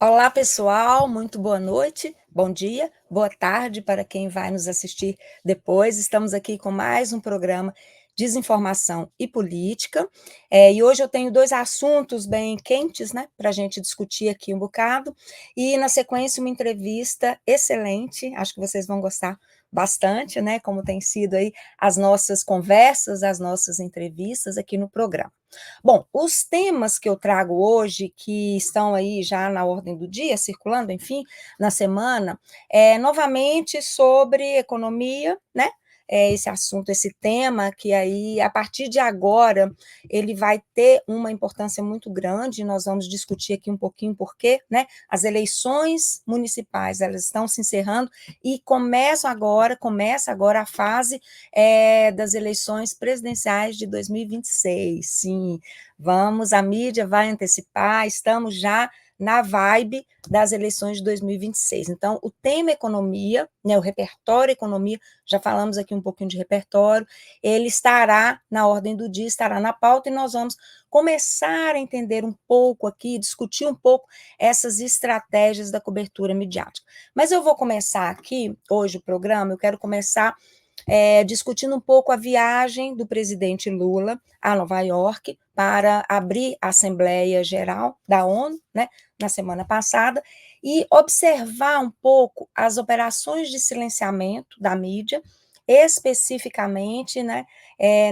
Olá, pessoal, muito boa noite, bom dia, boa tarde para quem vai nos assistir depois. Estamos aqui com mais um programa Desinformação e Política. E hoje eu tenho dois assuntos bem quentes, né, para a gente discutir aqui um bocado. E, na sequência, uma entrevista excelente, acho que vocês vão gostar bastante, né, como tem sido aí as nossas conversas, as nossas entrevistas aqui no programa. Bom, os temas que eu trago hoje, que estão aí já na ordem do dia, circulando, enfim, na semana, novamente sobre economia, né? Esse assunto, esse tema, que aí, a partir de agora, ele vai ter uma importância muito grande, nós vamos discutir aqui um pouquinho por quê, né? As eleições municipais, elas estão se encerrando e começa agora a fase das eleições presidenciais de 2026, sim, a mídia vai antecipar, estamos já na vibe das eleições de 2026. Então, o tema economia, né, o repertório economia, já falamos aqui um pouquinho de repertório, ele estará na ordem do dia, estará na pauta, e nós vamos começar a entender um pouco aqui, discutir um pouco essas estratégias da cobertura midiática. Mas eu vou começar aqui, hoje o programa, eu quero começar discutindo um pouco a viagem do presidente Lula a Nova York para abrir a Assembleia Geral da ONU, né, na semana passada, e observar um pouco as operações de silenciamento da mídia, especificamente, né,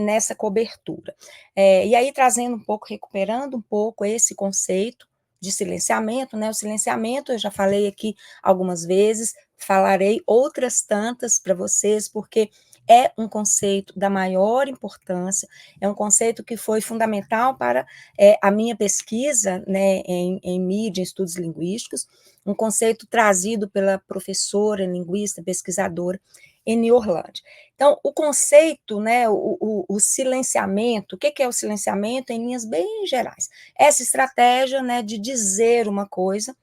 nessa cobertura. E aí trazendo um pouco, recuperando um pouco esse conceito de silenciamento, né? O silenciamento, eu já falei aqui algumas vezes, falarei outras tantas para vocês, porque é um conceito da maior importância, é um conceito que foi fundamental para a minha pesquisa, né, em mídia, em estudos linguísticos, um conceito trazido pela professora, linguista, pesquisadora, Eni Orlandi. Então, o conceito, né, o silenciamento, o que é o silenciamento em linhas bem gerais? Essa estratégia, né, de dizer uma coisa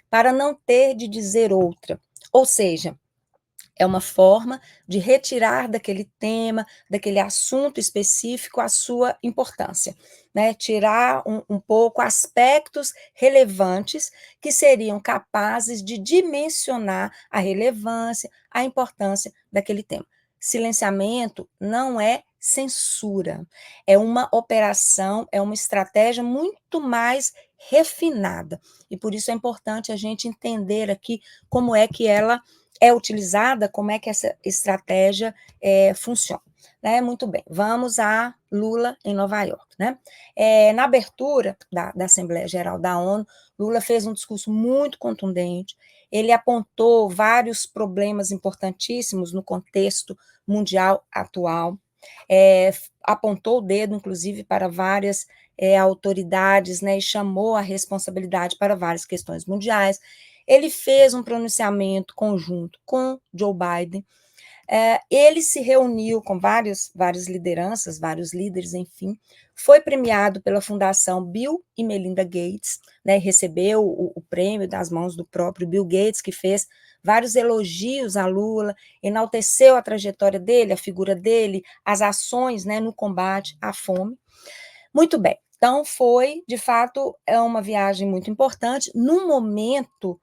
para não ter de dizer outra, ou seja, é uma forma de retirar daquele tema, daquele assunto específico, a sua importância, né? Tirar um pouco aspectos relevantes que seriam capazes de dimensionar a relevância, a importância daquele tema. Silenciamento não é censura, é uma operação, é uma estratégia muito mais refinada, e por isso é importante a gente entender aqui como é que ela é utilizada, como é que essa estratégia funciona. Né? Muito bem, vamos a Lula em Nova York. Né? Na abertura da Assembleia Geral da ONU, Lula fez um discurso muito contundente, ele apontou vários problemas importantíssimos no contexto mundial atual, apontou o dedo, inclusive, para várias autoridades, né, e chamou a responsabilidade para várias questões mundiais. Ele fez um pronunciamento conjunto com Joe Biden, ele se reuniu com várias lideranças, vários líderes, enfim, foi premiado pela Fundação Bill e Melinda Gates, né, recebeu o prêmio das mãos do próprio Bill Gates, que fez vários elogios a Lula, enalteceu a trajetória dele, a figura dele, as ações, né, no combate à fome. Muito bem, então foi, de fato, uma viagem muito importante, num momento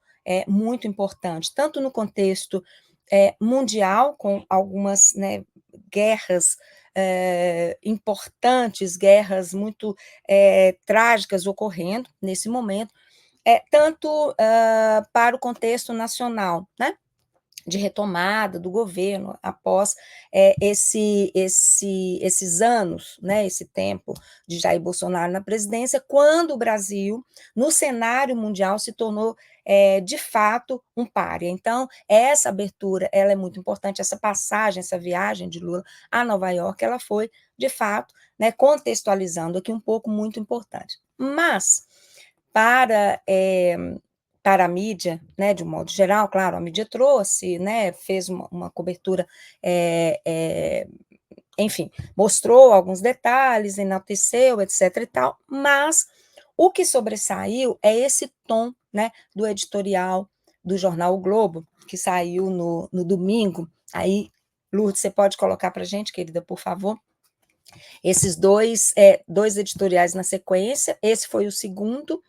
muito importante, tanto no contexto mundial, com algumas, né, guerras importantes, guerras muito trágicas ocorrendo nesse momento, tanto para o contexto nacional, né, de retomada do governo após esses anos, né, esse tempo de Jair Bolsonaro na presidência, quando o Brasil, no cenário mundial, se tornou, de fato, um pária. Então, essa abertura ela é muito importante, essa passagem, essa viagem de Lula a Nova York, ela foi, de fato, né, contextualizando aqui um pouco, muito importante. Mas, para a mídia, né, de um modo geral, claro, a mídia trouxe, né, fez uma cobertura, enfim, mostrou alguns detalhes, enalteceu, etc. e tal, mas o que sobressaiu é esse tom, né, do editorial do jornal O Globo, que saiu no domingo. Aí, Lourdes, você pode colocar para a gente, querida, por favor? Esses dois editoriais na sequência, esse foi o segundo,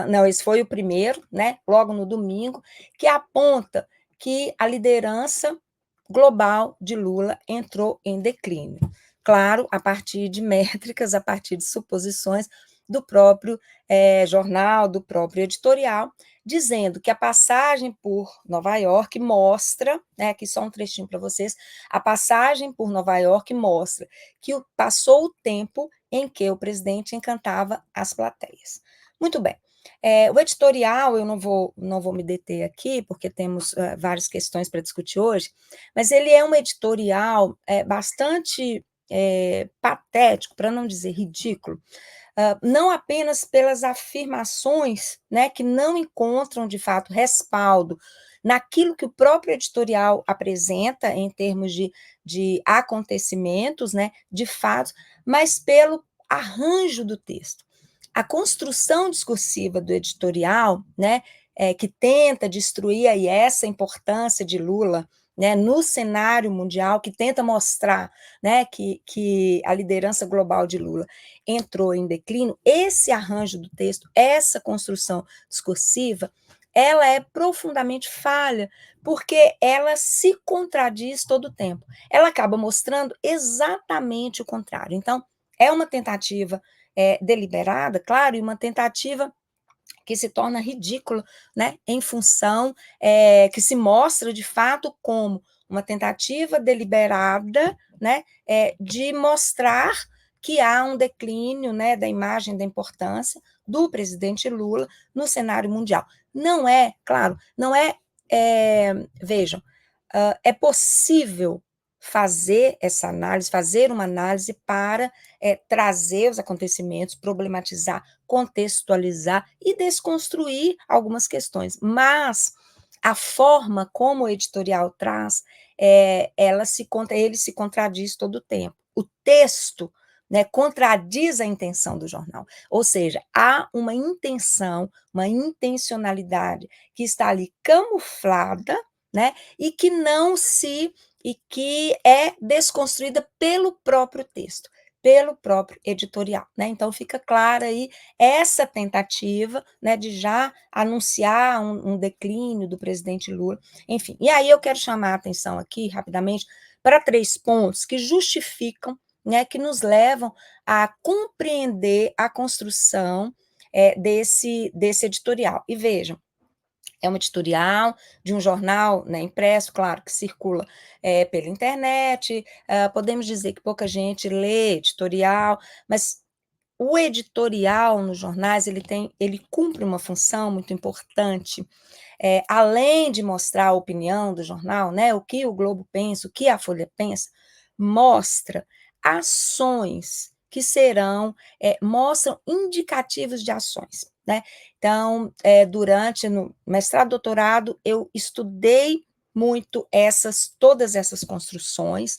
não, esse foi o primeiro, né, logo no domingo, que aponta que a liderança global de Lula entrou em declínio. Claro, a partir de métricas, a partir de suposições do próprio jornal, do próprio editorial, dizendo que a passagem por Nova York mostra, né, aqui só um trechinho para vocês, a passagem por Nova York mostra que passou o tempo em que o presidente encantava as plateias. Muito bem. O editorial, eu não vou me deter aqui, porque temos várias questões para discutir hoje, mas ele é um editorial bastante patético, para não dizer ridículo, não apenas pelas afirmações, né, que não encontram, de fato, respaldo naquilo que o próprio editorial apresenta em termos de acontecimentos, né, de fatos, mas pelo arranjo do texto. A construção discursiva do editorial, né, que tenta destruir aí essa importância de Lula, né, no cenário mundial, que tenta mostrar, né, que a liderança global de Lula entrou em declínio, esse arranjo do texto, essa construção discursiva, ela é profundamente falha, porque ela se contradiz todo o tempo. Ela acaba mostrando exatamente o contrário. Então, é uma tentativa deliberada, claro, e uma tentativa que se torna ridícula, né, em função que se mostra de fato como uma tentativa deliberada, né, de mostrar que há um declínio, né, da imagem, da importância do presidente Lula no cenário mundial. Não é, claro, não é, vejam, é possível fazer essa análise, fazer uma análise para trazer os acontecimentos, problematizar, contextualizar e desconstruir algumas questões. Mas a forma como o editorial traz, ele se contradiz todo o tempo. O texto, né, contradiz a intenção do jornal. Ou seja, há uma intenção, uma intencionalidade que está ali camuflada, né, e que não se e que é desconstruída pelo próprio texto, pelo próprio editorial, né? Então fica clara aí essa tentativa, né, de já anunciar um declínio do presidente Lula, enfim. E aí eu quero chamar a atenção aqui rapidamente para 3 pontos que justificam, né, que nos levam a compreender a construção desse editorial. E vejam, é um editorial de um jornal, né, impresso, claro, que circula pela internet, podemos dizer que pouca gente lê editorial, mas o editorial nos jornais, ele cumpre uma função muito importante, além de mostrar a opinião do jornal, né, o que o Globo pensa, o que a Folha pensa, mostra ações que mostram indicativos de ações, né? Então, durante no mestrado, doutorado, eu estudei muito todas essas construções,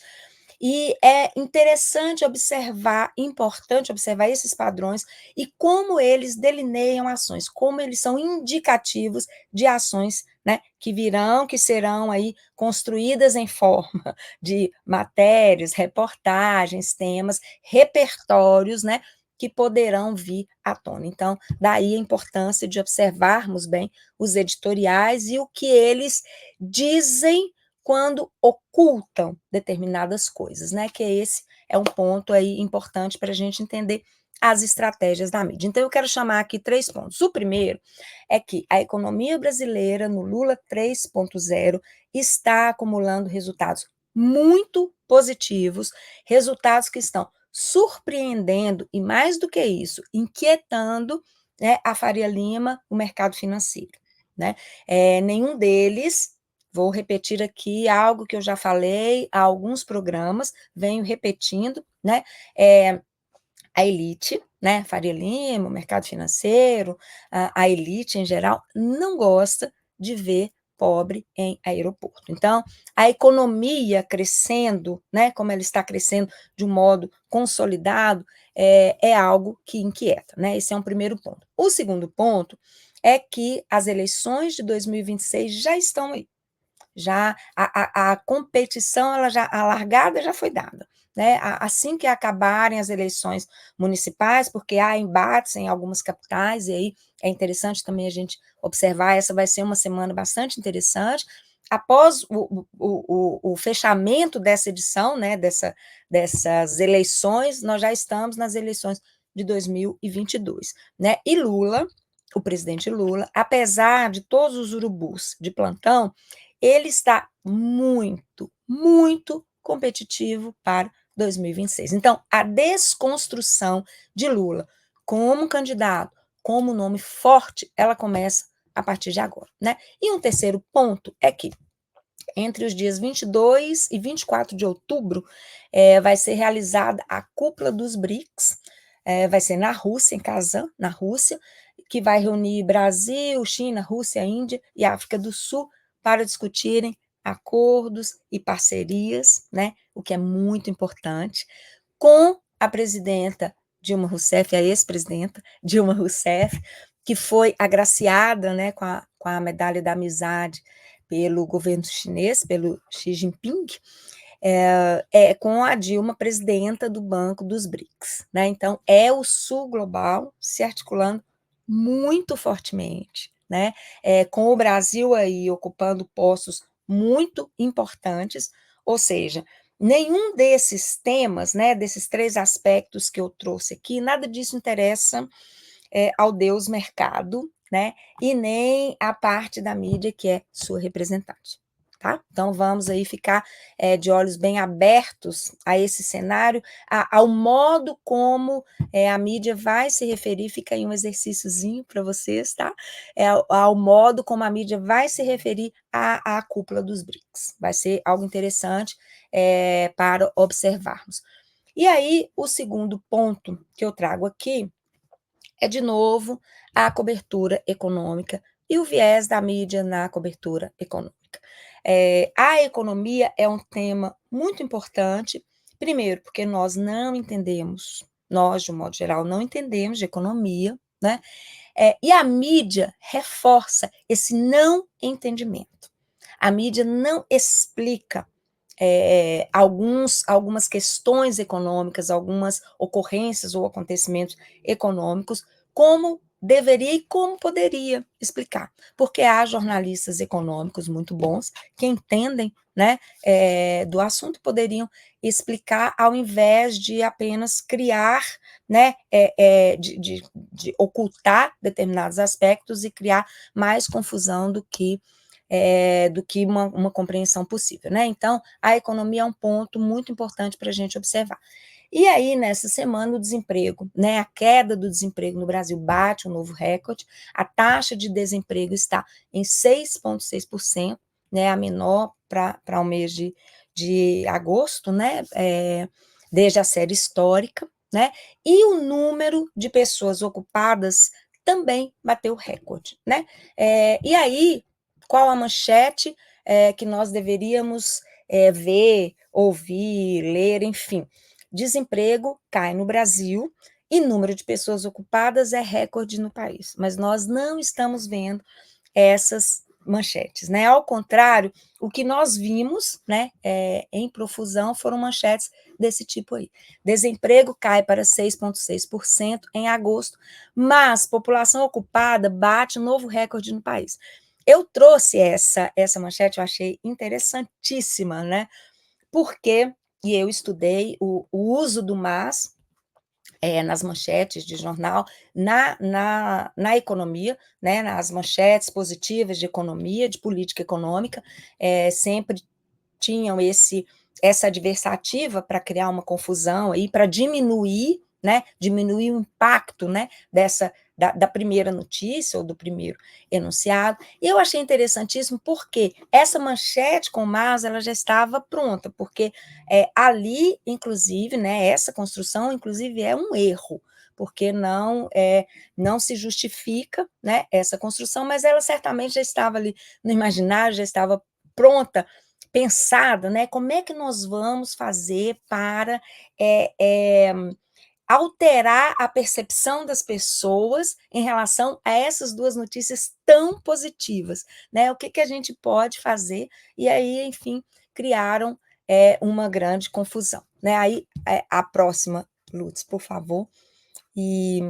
e é interessante observar, importante observar esses padrões e como eles delineiam ações, como eles são indicativos de ações, né, que virão, que serão aí construídas em forma de matérias, reportagens, temas, repertórios, né, que poderão vir à tona. Então, daí a importância de observarmos bem os editoriais e o que eles dizem quando ocultam determinadas coisas, né? Que esse é um ponto aí importante para a gente entender as estratégias da mídia. Então, eu quero chamar aqui 3 pontos. O primeiro é que a economia brasileira, no Lula 3.0, está acumulando resultados muito positivos, resultados que estão surpreendendo e, mais do que isso, inquietando, né, a Faria Lima, o mercado financeiro, né? Nenhum deles. Vou repetir aqui algo que eu já falei há alguns programas, venho repetindo, né? A elite, né? Faria Lima, o mercado financeiro, a elite em geral, não gosta de ver pobre em aeroporto. Então, a economia crescendo, né? Como ela está crescendo de um modo consolidado, é algo que inquieta, né? Esse é um primeiro ponto. O segundo ponto é que as eleições de 2026 já estão aí. Já a competição, a largada já foi dada, né, assim que acabarem as eleições municipais, porque há embates em algumas capitais, e aí é interessante também a gente observar, essa vai ser uma semana bastante interessante. Após o fechamento dessa edição, né, dessas eleições, nós já estamos nas eleições de 2022, né? E Lula, o presidente Lula, apesar de todos os urubus de plantão, ele está muito, muito competitivo para 2026. Então, a desconstrução de Lula como candidato, como nome forte, ela começa a partir de agora, né? E um terceiro ponto é que entre os dias 22 e 24 de outubro, vai ser realizada a cúpula dos BRICS, vai ser na Rússia, em Kazan, na Rússia, que vai reunir Brasil, China, Rússia, Índia e África do Sul para discutirem acordos e parcerias, né, o que é muito importante, com a presidenta Dilma Rousseff, a ex-presidenta Dilma Rousseff, que foi agraciada, né, com a medalha da amizade pelo governo chinês, pelo Xi Jinping, com a Dilma, presidenta do Banco dos BRICS, né? Então, é o Sul global se articulando muito fortemente, né? Com o Brasil aí ocupando postos muito importantes, ou seja, nenhum desses temas, né, desses três aspectos que eu trouxe aqui, nada disso interessa ao Deus mercado, né? E nem a parte da mídia que é sua representante. Tá? Então vamos aí ficar de olhos bem abertos a esse cenário, ao modo como a mídia vai se referir, fica aí um exercíciozinho para vocês, tá? Ao modo como a mídia vai se referir à cúpula dos BRICS. Vai ser algo interessante para observarmos. E aí, o segundo ponto que eu trago aqui é, de novo, a cobertura econômica e o viés da mídia na cobertura econômica. A economia é um tema muito importante, primeiro, porque nós não entendemos, nós, de um modo geral, não entendemos de economia, né? E a mídia reforça esse não entendimento. A mídia não explica algumas questões econômicas, algumas ocorrências ou acontecimentos econômicos, como deveria e como poderia explicar. Porque há jornalistas econômicos muito bons que entendem, né, do assunto, poderiam explicar ao invés de apenas criar, né, de ocultar determinados aspectos e criar mais confusão do que uma compreensão possível, né? Então, a economia é um ponto muito importante para a gente observar. E aí, nessa semana, o desemprego, né? A queda do desemprego no Brasil bate um novo recorde, a taxa de desemprego está em 6,6%, né? A menor para o mês de agosto, né? Desde a série histórica, né? E o número de pessoas ocupadas também bateu recorde, né? E aí, qual a manchete que nós deveríamos ver, ouvir, ler, enfim. Desemprego cai no Brasil e número de pessoas ocupadas é recorde no país, mas nós não estamos vendo essas manchetes, né? Ao contrário, o que nós vimos, né, em profusão foram manchetes desse tipo aí. Desemprego cai para 6,6% em agosto, mas população ocupada bate novo recorde no país. Eu trouxe essa manchete, eu achei interessantíssima, né? Porque, e eu estudei o uso do mas nas manchetes de jornal, na economia, né, nas manchetes positivas de economia, de política econômica, sempre tinham essa adversativa para criar uma confusão aí, para diminuir, né, diminuir o impacto, né, da primeira notícia ou do primeiro enunciado. E eu achei interessantíssimo porque essa manchete com o mas ela já estava pronta, porque ali, inclusive, né, essa construção, inclusive, é um erro, porque não se justifica, né, essa construção, mas ela certamente já estava ali no imaginário, já estava pronta, pensada, né? Como é que nós vamos fazer para alterar a percepção das pessoas em relação a essas duas notícias tão positivas, né? O que a gente pode fazer? E aí, enfim, criaram é uma grande confusão, né. Aí, a próxima, Lutz, por favor. E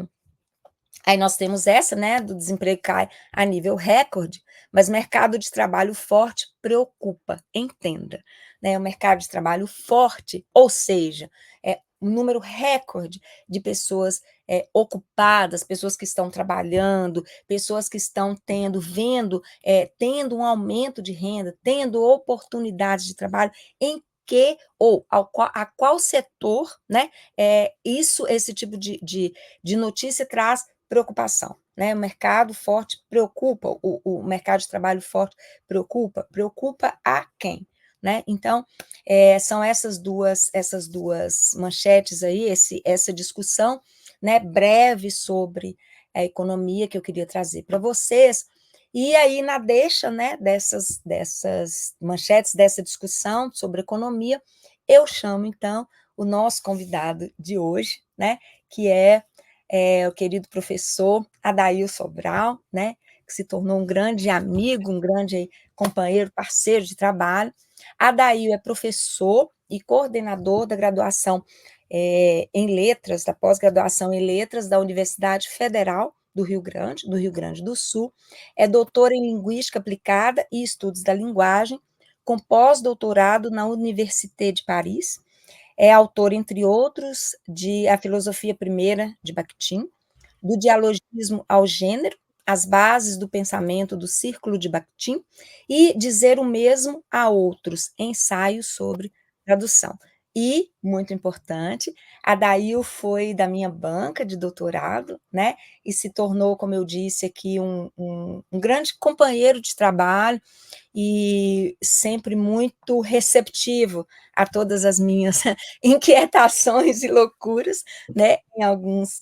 aí nós temos essa, né, do desemprego cai a nível recorde, mas mercado de trabalho forte preocupa, entenda, né, o mercado de trabalho forte, ou seja, é um número recorde de pessoas, ocupadas, pessoas que estão trabalhando, pessoas que estão tendo um aumento de renda, tendo oportunidades de trabalho em que ou a qual setor, né, esse tipo de notícia traz preocupação, né? O mercado forte preocupa, o mercado de trabalho forte preocupa a quem? Né? Então, são essas duas manchetes aí, essa discussão, né, breve sobre a economia que eu queria trazer para vocês. E aí, na deixa, né, dessas manchetes, dessa discussão sobre economia, eu chamo, então, o nosso convidado de hoje, né, que é o querido professor Adail Sobral, né, que se tornou um grande amigo, um grande companheiro, parceiro de trabalho. Adail é professor e coordenador da graduação em letras, da pós-graduação em letras da Universidade Federal do Rio Grande do Sul, é doutor em linguística aplicada e estudos da linguagem, com pós-doutorado na Université de Paris, é autor, entre outros, de A Filosofia Primeira, de Bakhtin, do Dialogismo ao Gênero, As Bases do Pensamento do Círculo de Bakhtin e Dizer o Mesmo a Outros, ensaios sobre tradução. E, muito importante, a Dail foi da minha banca de doutorado, né, e se tornou, como eu disse aqui, um grande companheiro de trabalho, e sempre muito receptivo a todas as minhas inquietações e loucuras, né,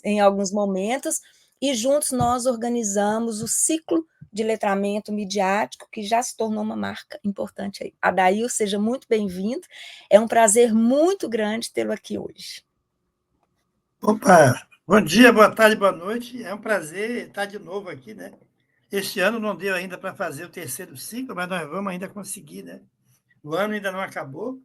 em alguns momentos, e juntos nós organizamos o ciclo de letramento midiático, que já se tornou uma marca importante aí. Adail, seja muito bem-vindo, é um prazer muito grande tê-lo aqui hoje. Opa, bom dia, boa tarde, boa noite. É um prazer estar de novo aqui, né? Este ano não deu ainda para fazer o terceiro ciclo, mas nós vamos ainda conseguir, né? O ano ainda não acabou.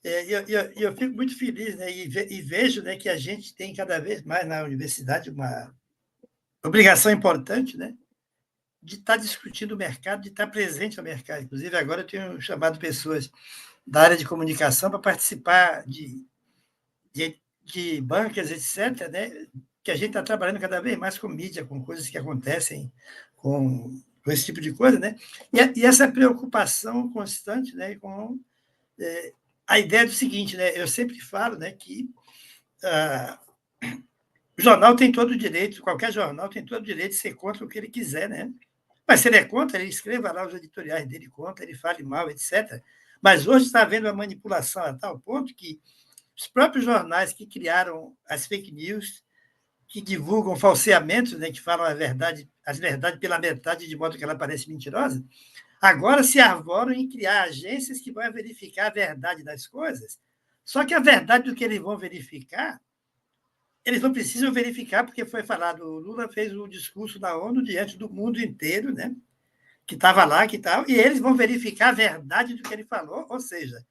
E eu fico muito feliz, né? E vejo, né, que a gente tem cada vez mais na universidade uma obrigação importante, né? De estar discutindo o mercado, de estar presente no mercado. Inclusive, agora eu tenho chamado pessoas da área de comunicação para participar de bancas, etc., né? Que a gente está trabalhando cada vez mais com mídia, com coisas que acontecem com esse tipo de coisa, né? E essa preocupação constante, né, com a ideia do seguinte, né? Eu sempre falo, né, que o jornal tem todo o direito, qualquer jornal tem todo o direito de ser contra o que ele quiser, né? Mas se ele é contra, ele escreva lá os editoriais dele contra, ele fale mal, etc. Mas hoje está havendo uma manipulação a tal ponto que os próprios jornais que criaram as fake news, que divulgam falseamentos, né, que falam as verdades pela metade, de modo que ela parece mentirosa, agora se arvoram em criar agências que vão verificar a verdade das coisas. Só que a verdade do que eles vão verificar, eles não precisam verificar, porque foi falado, o Lula fez um discurso na ONU diante do mundo inteiro, né, que estava lá, que tal, e eles vão verificar a verdade do que ele falou, ou seja,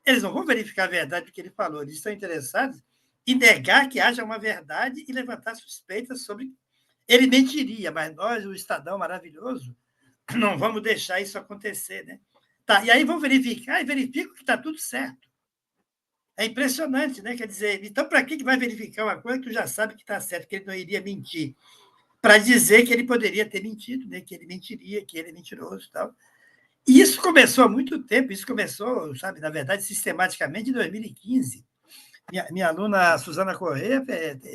eles não vão verificar a verdade do que ele falou, eles estão interessados em negar que haja uma verdade e levantar suspeitas sobre. Ele mentiria, mas nós, o Estadão maravilhoso, não vamos deixar isso acontecer, né? Tá, e aí vão verificar e verificam que está tudo certo. É impressionante, né? Quer dizer, então para que vai verificar uma coisa que tu já sabe que está certo, que ele não iria mentir? Para dizer que ele poderia ter mentido, né? Que ele mentiria, que ele é mentiroso e tal. E isso começou há muito tempo, isso começou, sabe, na verdade, sistematicamente em 2015. Minha aluna Suzana Corrêa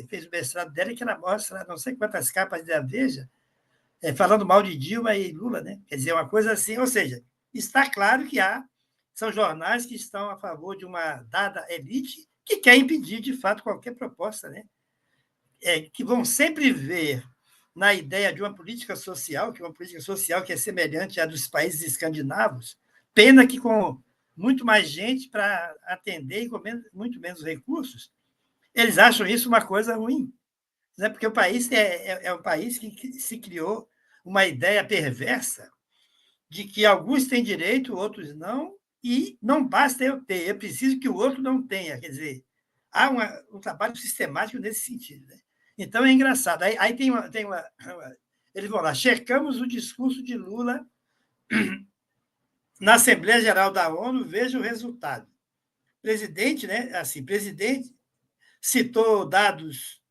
fez o mestrado dela que ela mostra não sei quantas capas da Veja falando mal de Dilma e Lula, né? Quer dizer, uma coisa assim, ou seja, está claro que são jornais que estão a favor de uma dada elite que quer impedir, de fato, qualquer proposta, né? Que vão sempre ver na ideia de uma política social, que é semelhante à dos países escandinavos, pena que com muito mais gente para atender e com muito menos recursos, eles acham isso uma coisa ruim, né? Porque o país é um país que se criou uma ideia perversa de que alguns têm direito, outros não, e não basta eu ter, eu preciso que o outro não tenha. Quer dizer, há um trabalho sistemático nesse sentido. Né? Então, é engraçado. Aí eles vão lá, checamos o discurso de Lula na Assembleia Geral da ONU, veja o resultado. Presidente, né? Assim, presidente citou dados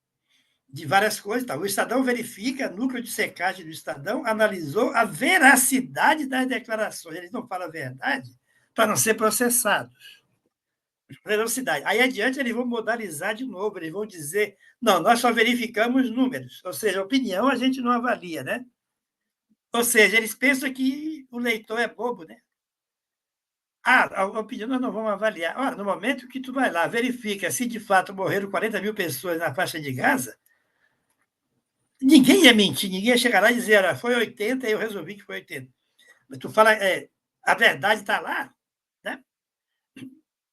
de várias coisas. Tá? O Estadão verifica, núcleo de secagem do Estadão analisou a veracidade das declarações. Eles não falam a verdade para não ser processados. Velocidade. Aí adiante eles vão modalizar de novo, eles vão dizer, não, nós só verificamos números, ou seja, opinião a gente não avalia, né? Ou seja, eles pensam que o leitor é bobo, né? A opinião nós não vamos avaliar. Ora, no momento que tu vai lá, verifica se de fato morreram 40 mil pessoas na faixa de Gaza, ninguém ia mentir, ninguém ia chegar lá e dizer, foi 80 e eu resolvi que foi 80. Mas tu fala, a verdade está lá, né?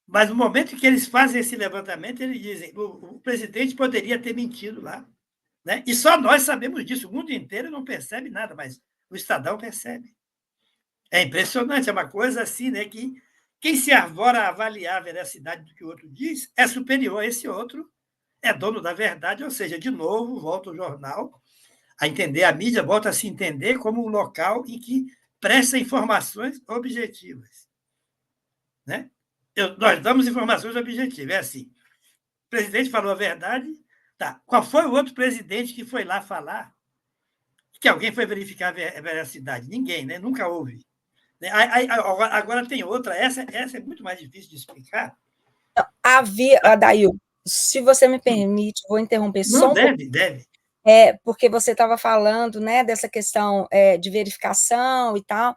Mas no momento que eles fazem esse levantamento, eles dizem, o presidente poderia ter mentido lá. Né? E só nós sabemos disso, o mundo inteiro não percebe nada, mas o Estadão percebe. É impressionante, é uma coisa assim, né, que quem se arvora a avaliar a veracidade do que o outro diz é superior a esse outro, é dono da verdade, ou seja, de novo, volta o jornal a entender, a mídia volta a se entender como um local em que presta informações objetivas. Né? Nós damos informações objetivas, é assim. O presidente falou a verdade, tá. Qual foi o outro presidente que foi lá falar que alguém foi verificar a veracidade? Ninguém, né? Nunca houve. Agora tem outra, essa é muito mais difícil de explicar. Havia, Adail, se você me permite, vou interromper Não, só um pouco. deve. Porque você estava falando, né, dessa questão de verificação e tal,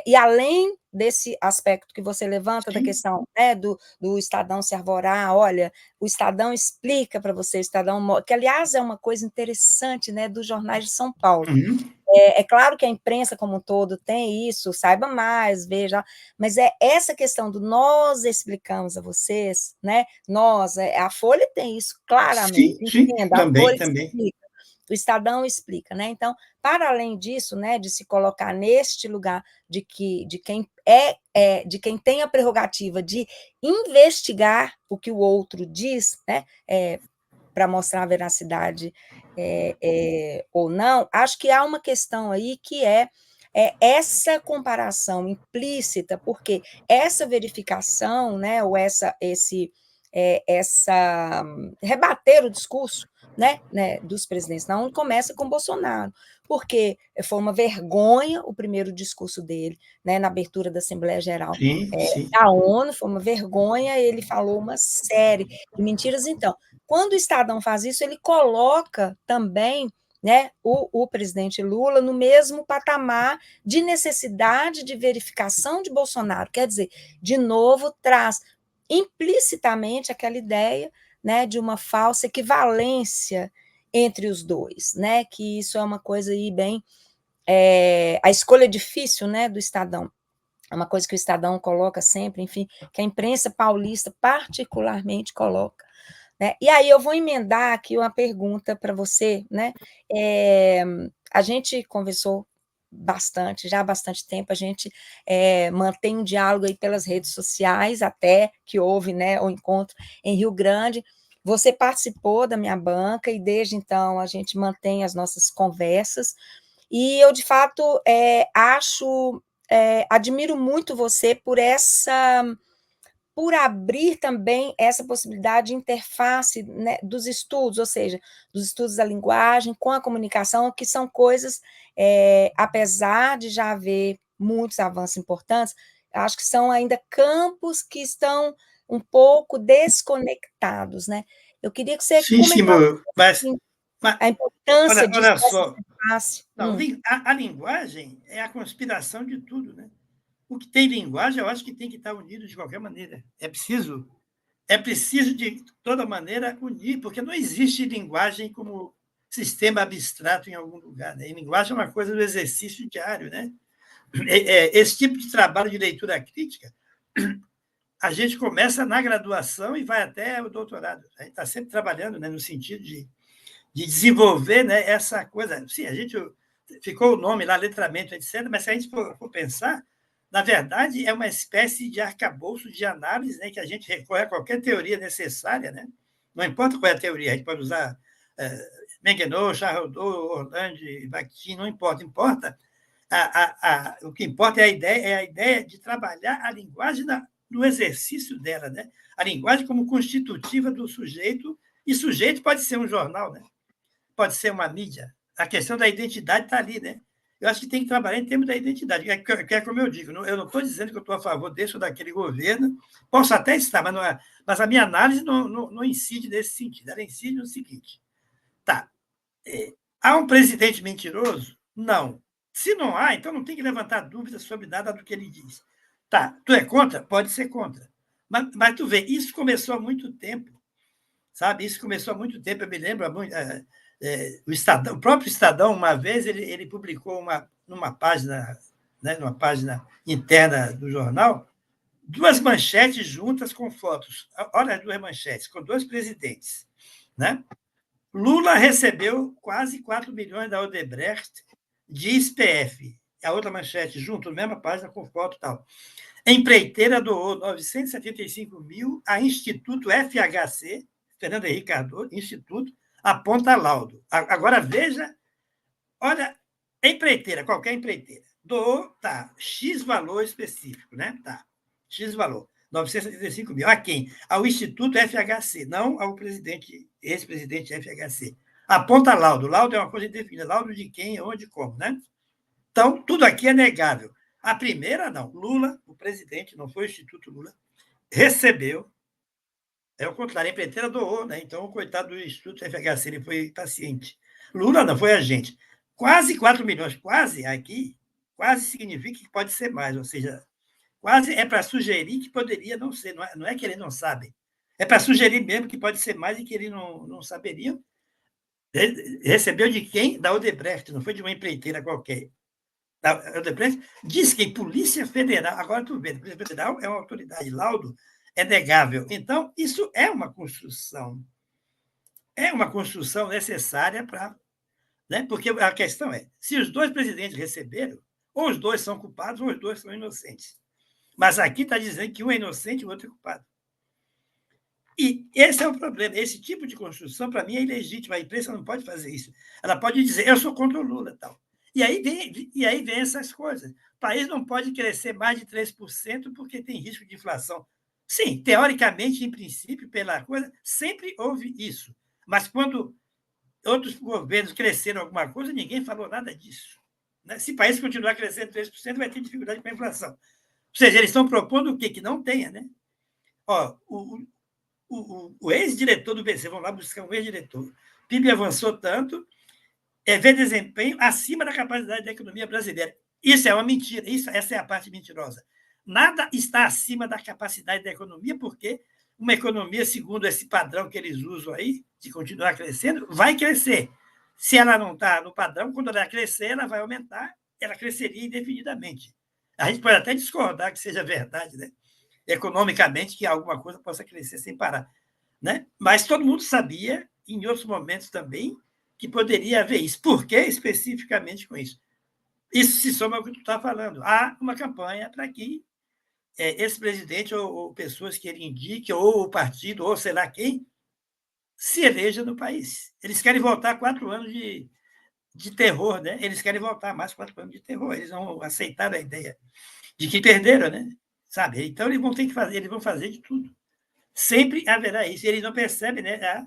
e além desse aspecto que você levanta, Sim. da questão, né, do Estadão se arvorar, olha, o Estadão explica para você, o Estadão, que aliás é uma coisa interessante, né, dos jornais de São Paulo. Uhum. É claro que a imprensa como um todo tem isso, saiba mais, veja, mas é essa questão do nós explicamos a vocês, né? Nós, a Folha tem isso claramente, Sim, entenda, a também. Folha explica, o Estadão explica, né? Então, para além disso, né, de se colocar neste lugar de quem de quem tem a prerrogativa de investigar o que o outro diz, né? Para mostrar a veracidade ou não, acho que há uma questão aí que é essa comparação implícita, porque essa verificação, né, ou essa rebater o discurso, né, dos presidentes da ONU começa com Bolsonaro, porque foi uma vergonha o primeiro discurso dele, né, na abertura da Assembleia Geral Sim. da ONU, foi uma vergonha, ele falou uma série de mentiras. Então, quando o Estadão faz isso, ele coloca também, né, o presidente Lula no mesmo patamar de necessidade de verificação de Bolsonaro. Quer dizer, de novo, traz implicitamente aquela ideia, né, de uma falsa equivalência entre os dois, né, que isso é uma coisa aí bem a escolha difícil, né, do Estadão. É uma coisa que o Estadão coloca sempre, enfim, que a imprensa paulista particularmente coloca. Né? E aí eu vou emendar aqui uma pergunta para você, né? A gente conversou bastante, já há bastante tempo, a gente mantém um diálogo aí pelas redes sociais, até que houve, né, o encontro em Rio Grande. Você participou da minha banca e desde então a gente mantém as nossas conversas. E eu, de fato, admiro muito você por abrir também essa possibilidade de interface, né, dos estudos, ou seja, dos estudos da linguagem com a comunicação, que são coisas, apesar de já haver muitos avanços importantes, acho que são ainda campos que estão um pouco desconectados, né? Eu queria que você Sim, comentasse mas a importância disso, olha dessa só, interface. não, a linguagem é a conspiração de tudo, né? O que tem linguagem, eu acho que tem que estar unido de qualquer maneira. É preciso de toda maneira unir, porque não existe linguagem como sistema abstrato em algum lugar. Né? E linguagem é uma coisa do exercício diário. Né? Esse tipo de trabalho de leitura crítica, a gente começa na graduação e vai até o doutorado. A gente está sempre trabalhando, né, no sentido de desenvolver, né, essa coisa. Sim, a gente ficou o nome lá, letramento, etc., mas se a gente for pensar, Na verdade, é uma espécie de arcabouço de análise, né, que a gente recorre a qualquer teoria necessária, né? Não importa qual é a teoria, a gente pode usar Mengenot, Charrodot, Orlandi, Bakhtin, não importa. O que importa é a ideia de trabalhar a linguagem no exercício dela, né? A linguagem como constitutiva do sujeito, e sujeito pode ser um jornal, né? Pode ser uma mídia. A questão da identidade está ali, né? Eu acho que tem que trabalhar em termos da identidade, que é como eu digo, eu não estou dizendo que eu estou a favor desse ou daquele governo, posso até estar, mas a minha análise não incide nesse sentido, ela incide no seguinte, tá, há um presidente mentiroso? Não. Se não há, então não tem que levantar dúvidas sobre nada do que ele diz. Tá, tu é contra? Pode ser contra. Mas tu vê, isso começou há muito tempo, sabe? Isso começou há muito tempo, eu me lembro, o próprio Estadão, uma vez, ele publicou numa página, né, numa página interna do jornal, duas manchetes juntas com fotos. Olha as duas manchetes, com dois presidentes. Né? Lula recebeu quase 4 milhões da Odebrecht de SPF. A outra manchete, junto, na mesma página, com foto e tal. Empreiteira doou 975 mil a Instituto FHC, Fernando Henrique Cardoso, Instituto, aponta laudo. Agora veja, olha, empreiteira, qualquer empreiteira, doou, tá, X valor específico, né? Tá, X valor, 975 mil. A quem? Ao Instituto FHC, não ao presidente, ex-presidente FHC. Aponta laudo. Laudo é uma coisa indefinida. Laudo de quem, onde, como, né? Então, tudo aqui é negável. A primeira, não. Lula, o presidente, não foi o Instituto Lula, recebeu. É o contrário, a empreiteira doou, né? Então, o coitado do Instituto FHC, ele foi paciente. Lula não foi agente. Quase 4 milhões, quase aqui, quase significa que pode ser mais, ou seja, quase é para sugerir que poderia não ser, não é que ele não sabe. É para sugerir mesmo que pode ser mais e que ele não saberia. Recebeu de quem? Da Odebrecht, não foi de uma empreiteira qualquer. Da Odebrecht diz que Polícia Federal, agora tu vê, a Polícia Federal é uma autoridade, laudo é negável. Então, isso é uma construção necessária para. Né? Porque a questão é: se os dois presidentes receberam, ou os dois são culpados, ou os dois são inocentes. Mas aqui está dizendo que um é inocente e o outro é culpado. E esse é o problema. Esse tipo de construção, para mim, é ilegítima. A imprensa não pode fazer isso. Ela pode dizer, eu sou contra o Lula. Tal. E aí vem essas coisas. O país não pode crescer mais de 3% porque tem risco de inflação. Sim, teoricamente, em princípio, pela coisa, sempre houve isso. Mas quando outros governos cresceram alguma coisa, ninguém falou nada disso. Se o país continuar crescendo 3%, vai ter dificuldade com a inflação. Ou seja, eles estão propondo o quê? Que não tenha, né? Ó, o ex-diretor do BC, vamos lá buscar um ex-diretor. O PIB avançou tanto, vê desempenho acima da capacidade da economia brasileira. Isso é uma mentira, essa é a parte mentirosa. Nada está acima da capacidade da economia, porque uma economia, segundo esse padrão que eles usam aí, de continuar crescendo, vai crescer. Se ela não está no padrão, quando ela crescer, ela vai aumentar, ela cresceria indefinidamente. A gente pode até discordar que seja verdade, né? Economicamente, que alguma coisa possa crescer sem parar. Né? Mas todo mundo sabia, em outros momentos também, que poderia haver isso. Por que especificamente com isso? Isso se soma ao que tu está falando. Há uma campanha para que esse presidente ou pessoas que ele indique, ou o partido, ou sei lá quem, se eleja no país. Eles querem voltar 4 anos de terror, né? Eles querem voltar mais 4 anos de terror. Eles não aceitaram a ideia de que perderam, né? Sabe? Então eles vão ter que fazer, eles vão fazer de tudo. Sempre haverá isso. Eles não percebem, né,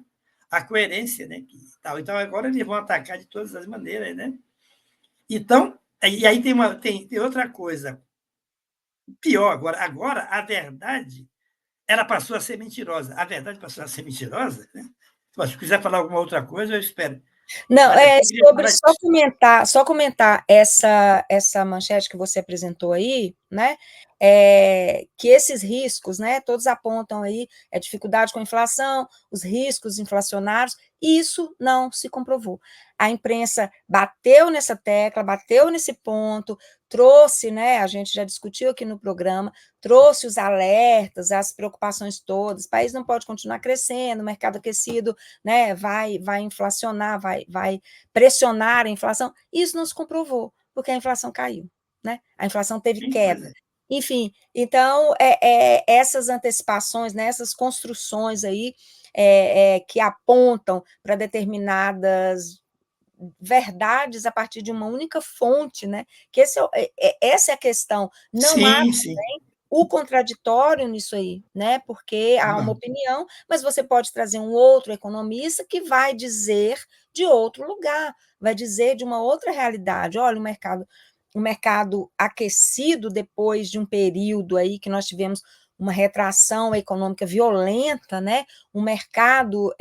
a coerência, né? Tal. Então agora eles vão atacar de todas as maneiras, né? Então, e aí tem outra coisa pior agora. Agora a verdade ela passou a ser mentirosa. A verdade passou a ser mentirosa, né? Se quiser falar alguma outra coisa, eu espero. Não, sobre só comentar essa manchete que você apresentou aí, né? Que esses riscos, né? Todos apontam aí a dificuldade com a inflação, os riscos inflacionários, e isso não se comprovou. A imprensa bateu nessa tecla, bateu nesse ponto, trouxe, né? A gente já discutiu aqui no programa, trouxe os alertas, as preocupações todas. O país não pode continuar crescendo, o mercado aquecido, né, vai inflacionar, vai pressionar a inflação. Isso não se comprovou, porque a inflação caiu. Né? A inflação teve queda. Enfim, então, essas antecipações, né, essas construções aí, que apontam para determinadas verdades a partir de uma única fonte, né, que essa é a questão. Não há Sim, sim. o contraditório nisso aí, né, porque há uma Não. opinião, mas você pode trazer um outro economista que vai dizer de outro lugar, vai dizer de uma outra realidade. Olha, o mercado aquecido depois de um período aí que nós tivemos uma retração econômica violenta, né? Um mercado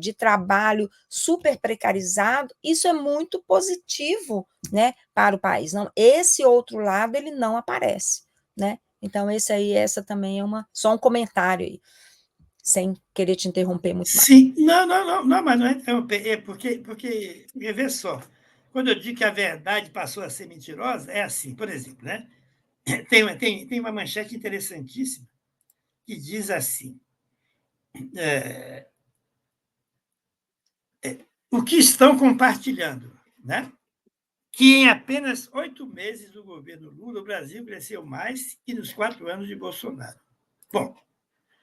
de trabalho super precarizado, isso é muito positivo, né, para o país. Não, esse outro lado ele não aparece, né? Então, essa também é só um comentário aí, sem querer te interromper muito mais. Sim. Não, não, não, não, mas não é interromper, porque vê só, quando eu digo que a verdade passou a ser mentirosa, é assim, por exemplo, né, tem uma manchete interessantíssima que diz assim, eh, o que estão compartilhando, né, que em apenas 8 meses do governo Lula, o Brasil cresceu mais que nos 4 anos de Bolsonaro. Bom,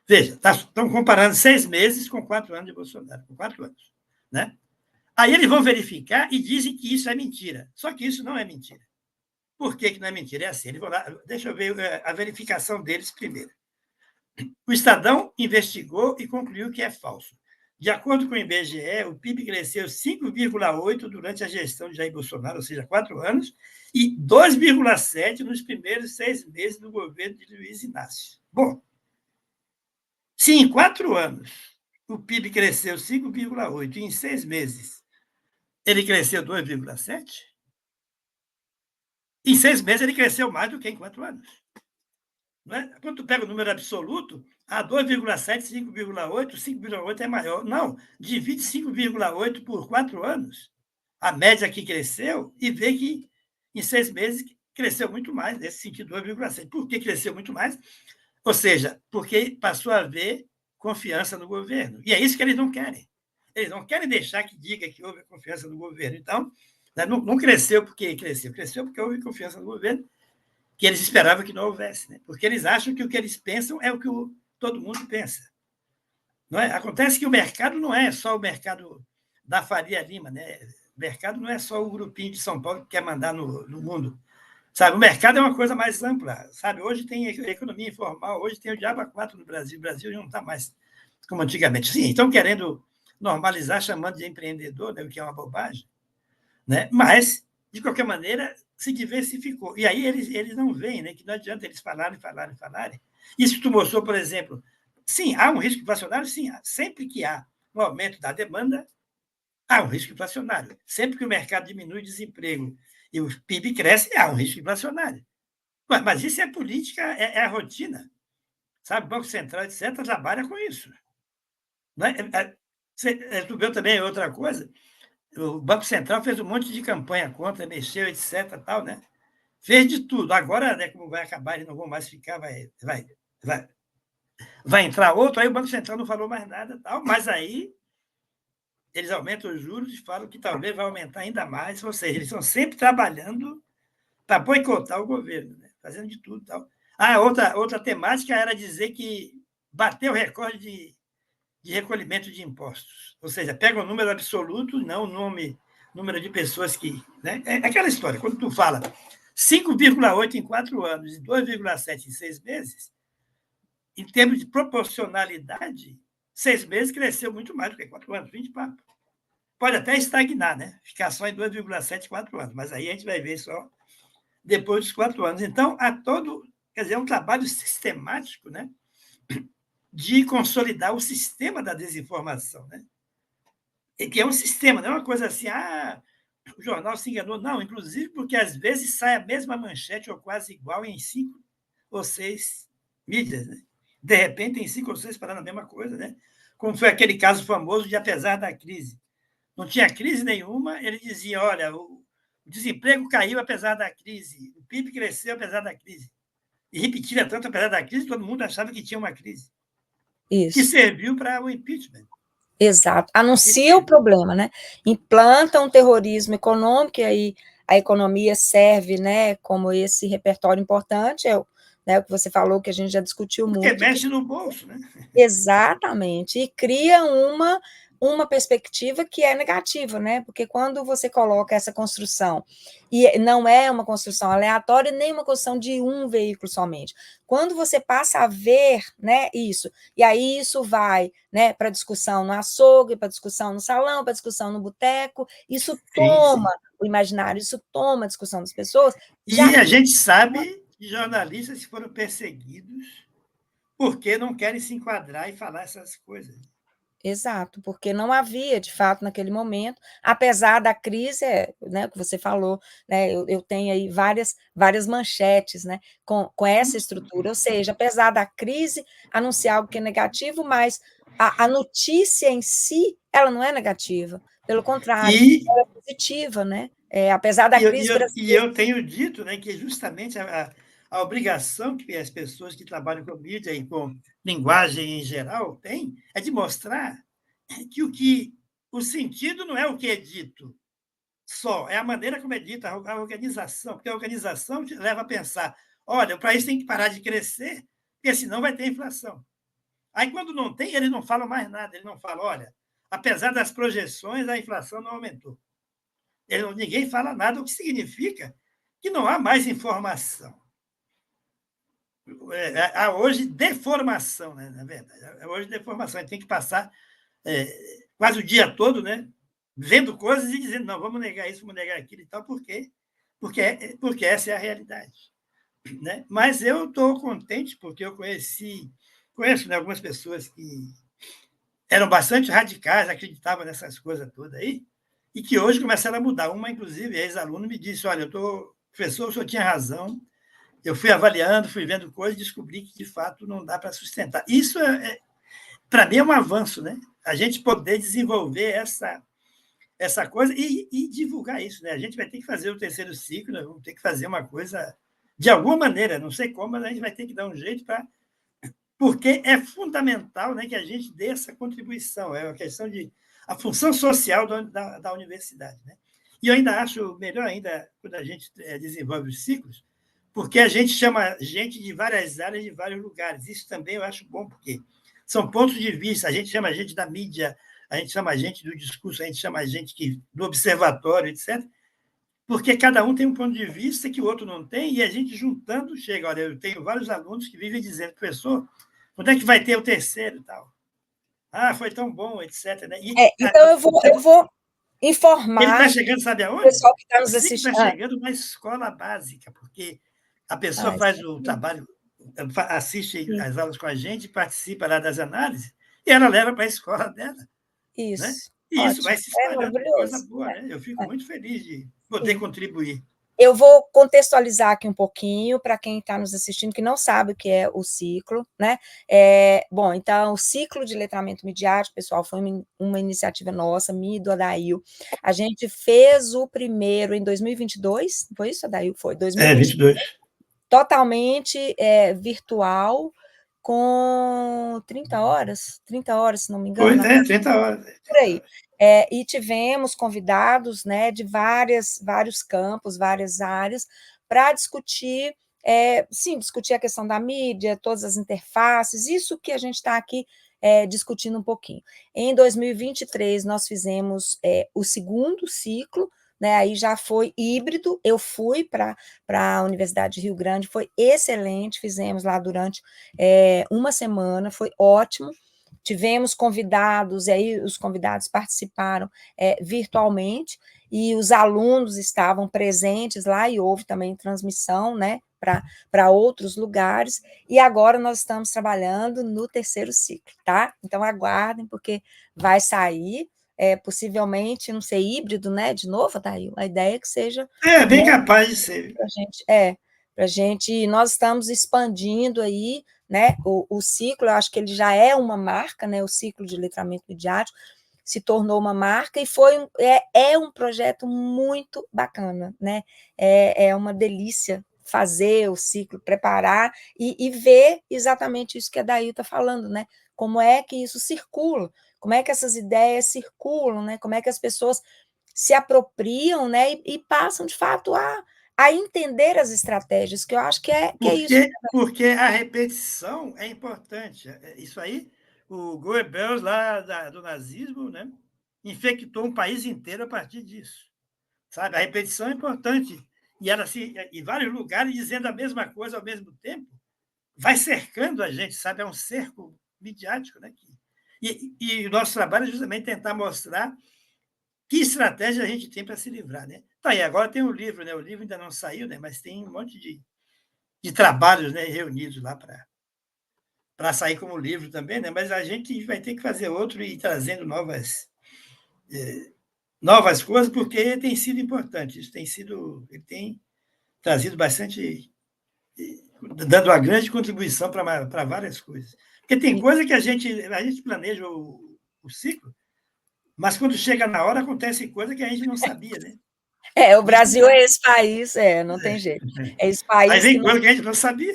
veja, estão comparando 6 meses com 4 anos de Bolsonaro, com 4 anos, né? Aí eles vão verificar e dizem que isso é mentira. Só que isso não é mentira. Por que não é mentira? É assim, eles vão lá, deixa eu ver a verificação deles primeiro. O Estadão investigou e concluiu que é falso. De acordo com o IBGE, o PIB cresceu 5,8% durante a gestão de Jair Bolsonaro, ou seja, 4 anos, e 2,7% nos primeiros 6 meses do governo de Luiz Inácio. Bom, se em 4 anos o PIB cresceu 5,8% e em 6 meses ele cresceu 2,7%, em 6 meses ele cresceu mais do que em 4 anos. Não é? Quando tu pega o número absoluto, 2,7, 5,8, 5,8 é maior. Não, divide 5,8 por 4 anos, a média que cresceu, e vê que em 6 meses cresceu muito mais, nesse sentido, 2,7. Por que cresceu muito mais? Ou seja, porque passou a haver confiança no governo. E é isso que eles não querem. Eles não querem deixar que diga que houve confiança no governo. Então, não cresceu porque cresceu porque houve confiança no governo, que eles esperavam que não houvesse, né? Porque eles acham que o que eles pensam é o que todo mundo pensa. Não é? Acontece que o mercado não é só o mercado da Faria Lima, né? O mercado não é só o grupinho de São Paulo que quer mandar no mundo. Sabe, o mercado é uma coisa mais ampla, sabe? Hoje tem economia informal, hoje tem o diabo 4 no Brasil. O Brasil não está mais como antigamente. Sim, estão querendo normalizar, chamando de empreendedor, né? O que é uma bobagem, né? Mas, de qualquer maneira, se diversificou. E aí eles não veem, né, que não adianta eles falarem. Isso tu mostrou, por exemplo, sim, há um risco inflacionário, sim, sempre que há um aumento da demanda, há um risco inflacionário. Sempre que o mercado diminui o desemprego e o PIB cresce, há um risco inflacionário. Mas isso é política, é a rotina. Sabe, o Banco Central, etc., trabalha com isso. Não é? Tu viu também outra coisa? O Banco Central fez um monte de campanha contra, mexeu, etc., tal, né? Fez de tudo. Agora, né, como vai acabar, eles não vão mais ficar, vai entrar outro, aí o Banco Central não falou mais nada, tal, mas aí eles aumentam os juros e falam que talvez vai aumentar ainda mais, ou seja, eles estão sempre trabalhando para boicotar o governo, né? Fazendo de tudo. Tal. Outra temática era dizer que bateu o recorde de recolhimento de impostos. Ou seja, pega o número absoluto, não o número de pessoas que. Né? É aquela história, quando tu fala 5,8 em 4 anos e 2,7 em 6 meses, em termos de proporcionalidade, 6 meses cresceu muito mais do que 4 anos, 20 papo. Pode até estagnar, né? Ficar só em 2,7, 4 anos, mas aí a gente vai ver só depois dos 4 anos. Então, há todo. Quer dizer, é um trabalho sistemático, né? De consolidar o sistema da desinformação, né? Que é um sistema, não é uma coisa assim, o jornal se enganou. Não, inclusive porque às vezes sai a mesma manchete ou quase igual em 5 ou 6 mídias, né? De repente, tem 5 ou 6 falando a mesma coisa, né? Como foi aquele caso famoso de apesar da crise. Não tinha crise nenhuma, ele dizia, olha, o desemprego caiu apesar da crise, o PIB cresceu apesar da crise. E repetia tanto apesar da crise, todo mundo achava que tinha uma crise. Que Isso. serviu para o impeachment. Exato. Anuncia o problema, né? Implanta um terrorismo econômico, e aí a economia serve, né, como esse repertório importante, né, o que você falou, que a gente já discutiu Porque muito, que mexe no bolso, né? exatamente, e cria uma perspectiva que é negativa, né? Porque quando você coloca essa construção, e não é uma construção aleatória, nem uma construção de um veículo somente. Quando você passa a ver, né, isso, e aí isso vai, né, para discussão no açougue, para discussão no salão, para discussão no boteco, isso Sim, toma sim. o imaginário, isso toma a discussão das pessoas, já E a gente sabe que jornalistas foram perseguidos porque não querem se enquadrar e falar essas coisas. exato, porque não havia, de fato, naquele momento, apesar da crise, né, que você falou, né, eu tenho aí várias manchetes, né, com essa estrutura, ou seja, apesar da crise anunciar algo que é negativo, mas a notícia em si, ela não é negativa, pelo contrário, E, ela é positiva, né, apesar da e, eu, e crise eu e brasileira. eu tenho dito, né, que justamente a obrigação que as pessoas que trabalham com mídia e com linguagem em geral têm é de mostrar que o sentido não é o que é dito só, é a maneira como é dita, a organização, porque a organização te leva a pensar: olha, o país tem que parar de crescer, porque senão vai ter inflação. Aí, quando não tem, ele não fala mais nada, ele não fala: olha, apesar das projeções, a inflação não aumentou. Ninguém fala nada, o que significa que não há mais informação. Há hoje deformação, né, na verdade. Há hoje deformação. A gente tem que passar quase o dia todo, né, vendo coisas e dizendo: não, vamos negar isso, vamos negar aquilo e tal, porque essa é a realidade. Né? Mas eu estou contente porque eu conheço, né, algumas pessoas que eram bastante radicais, acreditavam nessas coisas todas aí, e que hoje começaram a mudar. Uma, inclusive, ex-aluno, me disse: olha, professor, o senhor tinha razão, eu fui avaliando, fui vendo coisas e descobri que, de fato, não dá para sustentar. Isso, para mim, é um avanço, né? A gente poder desenvolver essa coisa e divulgar isso. Né? A gente vai ter que fazer o terceiro ciclo, nós vamos ter que fazer uma coisa, de alguma maneira, não sei como, mas a gente vai ter que dar um jeito para. Porque é fundamental, né, que a gente dê essa contribuição, é uma questão de a função social da universidade. Né? E eu ainda acho melhor ainda quando a gente desenvolve os ciclos, porque a gente chama gente de várias áreas, de vários lugares. Isso também eu acho bom, porque são pontos de vista. A gente chama gente da mídia, a gente chama gente do discurso, a gente chama gente do observatório, etc. Porque cada um tem um ponto de vista que o outro não tem, e a gente juntando chega. Olha, eu tenho vários alunos que vivem dizendo: professor, quando é que vai ter o terceiro e tal? Ah, foi tão bom, etc. Né? Então eu vou Ele está informar chegando, sabe o aonde? pessoal que está O nos ciclo está assistindo. chegando na escola básica, porque a pessoa Isso faz o trabalho, assiste às aulas com a gente, participa lá das análises, e ela leva para a escola dela. Né? isso, E isso vai ótimo, se é espalhando, é coisa maravilhoso. boa. Né? Eu fico É, muito feliz de poder sim. contribuir. Eu vou contextualizar aqui um pouquinho para quem está nos assistindo que não sabe o que é o ciclo, né? Bom, então, o ciclo de letramento midiático, pessoal, foi uma iniciativa nossa, minha e do Adail. A gente fez o primeiro em 2022, foi isso, Adail? Foi, 2022, 22. totalmente virtual, com 30 horas, se não me engano, Pois na é, 30 horas. por aí. E tivemos convidados, né, de vários campos, várias áreas, para discutir, sim, discutir a questão da mídia, todas as interfaces, isso que a gente está aqui discutindo um pouquinho. Em 2023, nós fizemos o segundo ciclo, né, aí já foi híbrido, eu fui para a Universidade de Rio Grande, foi excelente, fizemos lá durante uma semana, foi ótimo. Tivemos convidados, e aí os convidados participaram virtualmente, e os alunos estavam presentes lá, e houve também transmissão, né, para outros lugares, e agora nós estamos trabalhando no terceiro ciclo, tá? Então aguardem, porque vai sair, possivelmente, não sei, híbrido, né, de novo, Thaís? A ideia é que seja, É, né, bem capaz de ser. para a gente, nós estamos expandindo aí, né, o ciclo, eu acho que ele já é uma marca, né, o ciclo de letramento midiático se tornou uma marca e é um projeto muito bacana, né, é uma delícia fazer o ciclo, preparar e ver exatamente isso que a Daí está falando, né, como é que isso circula, como é que essas ideias circulam, né, como é que as pessoas se apropriam, né, e passam de fato a entender as estratégias, que eu acho que é isso. Porque a repetição é importante. Isso aí, o Goebbels, lá do nazismo, né, infectou um país inteiro a partir disso. Sabe? A repetição é importante. E ela em vários lugares dizendo a mesma coisa ao mesmo tempo, vai cercando a gente, sabe? É um cerco midiático, né? E o nosso trabalho é justamente tentar mostrar que estratégia a gente tem para se livrar, né? Tá aí, agora tem um livro, né? O livro ainda não saiu, né? Mas tem um monte de trabalhos, né, reunidos lá para sair como livro também, né? Mas a gente vai ter que fazer outro e ir trazendo novas coisas, porque tem sido importante. Isso tem sido, ele tem trazido bastante, dando uma grande contribuição para várias coisas. Porque tem coisa que a gente planeja o ciclo, mas quando chega na hora acontece coisa que a gente não sabia, né? O Isso Brasil dá. é esse país, não tem jeito. É esse Aí país que vem não coisa que a gente não sabia,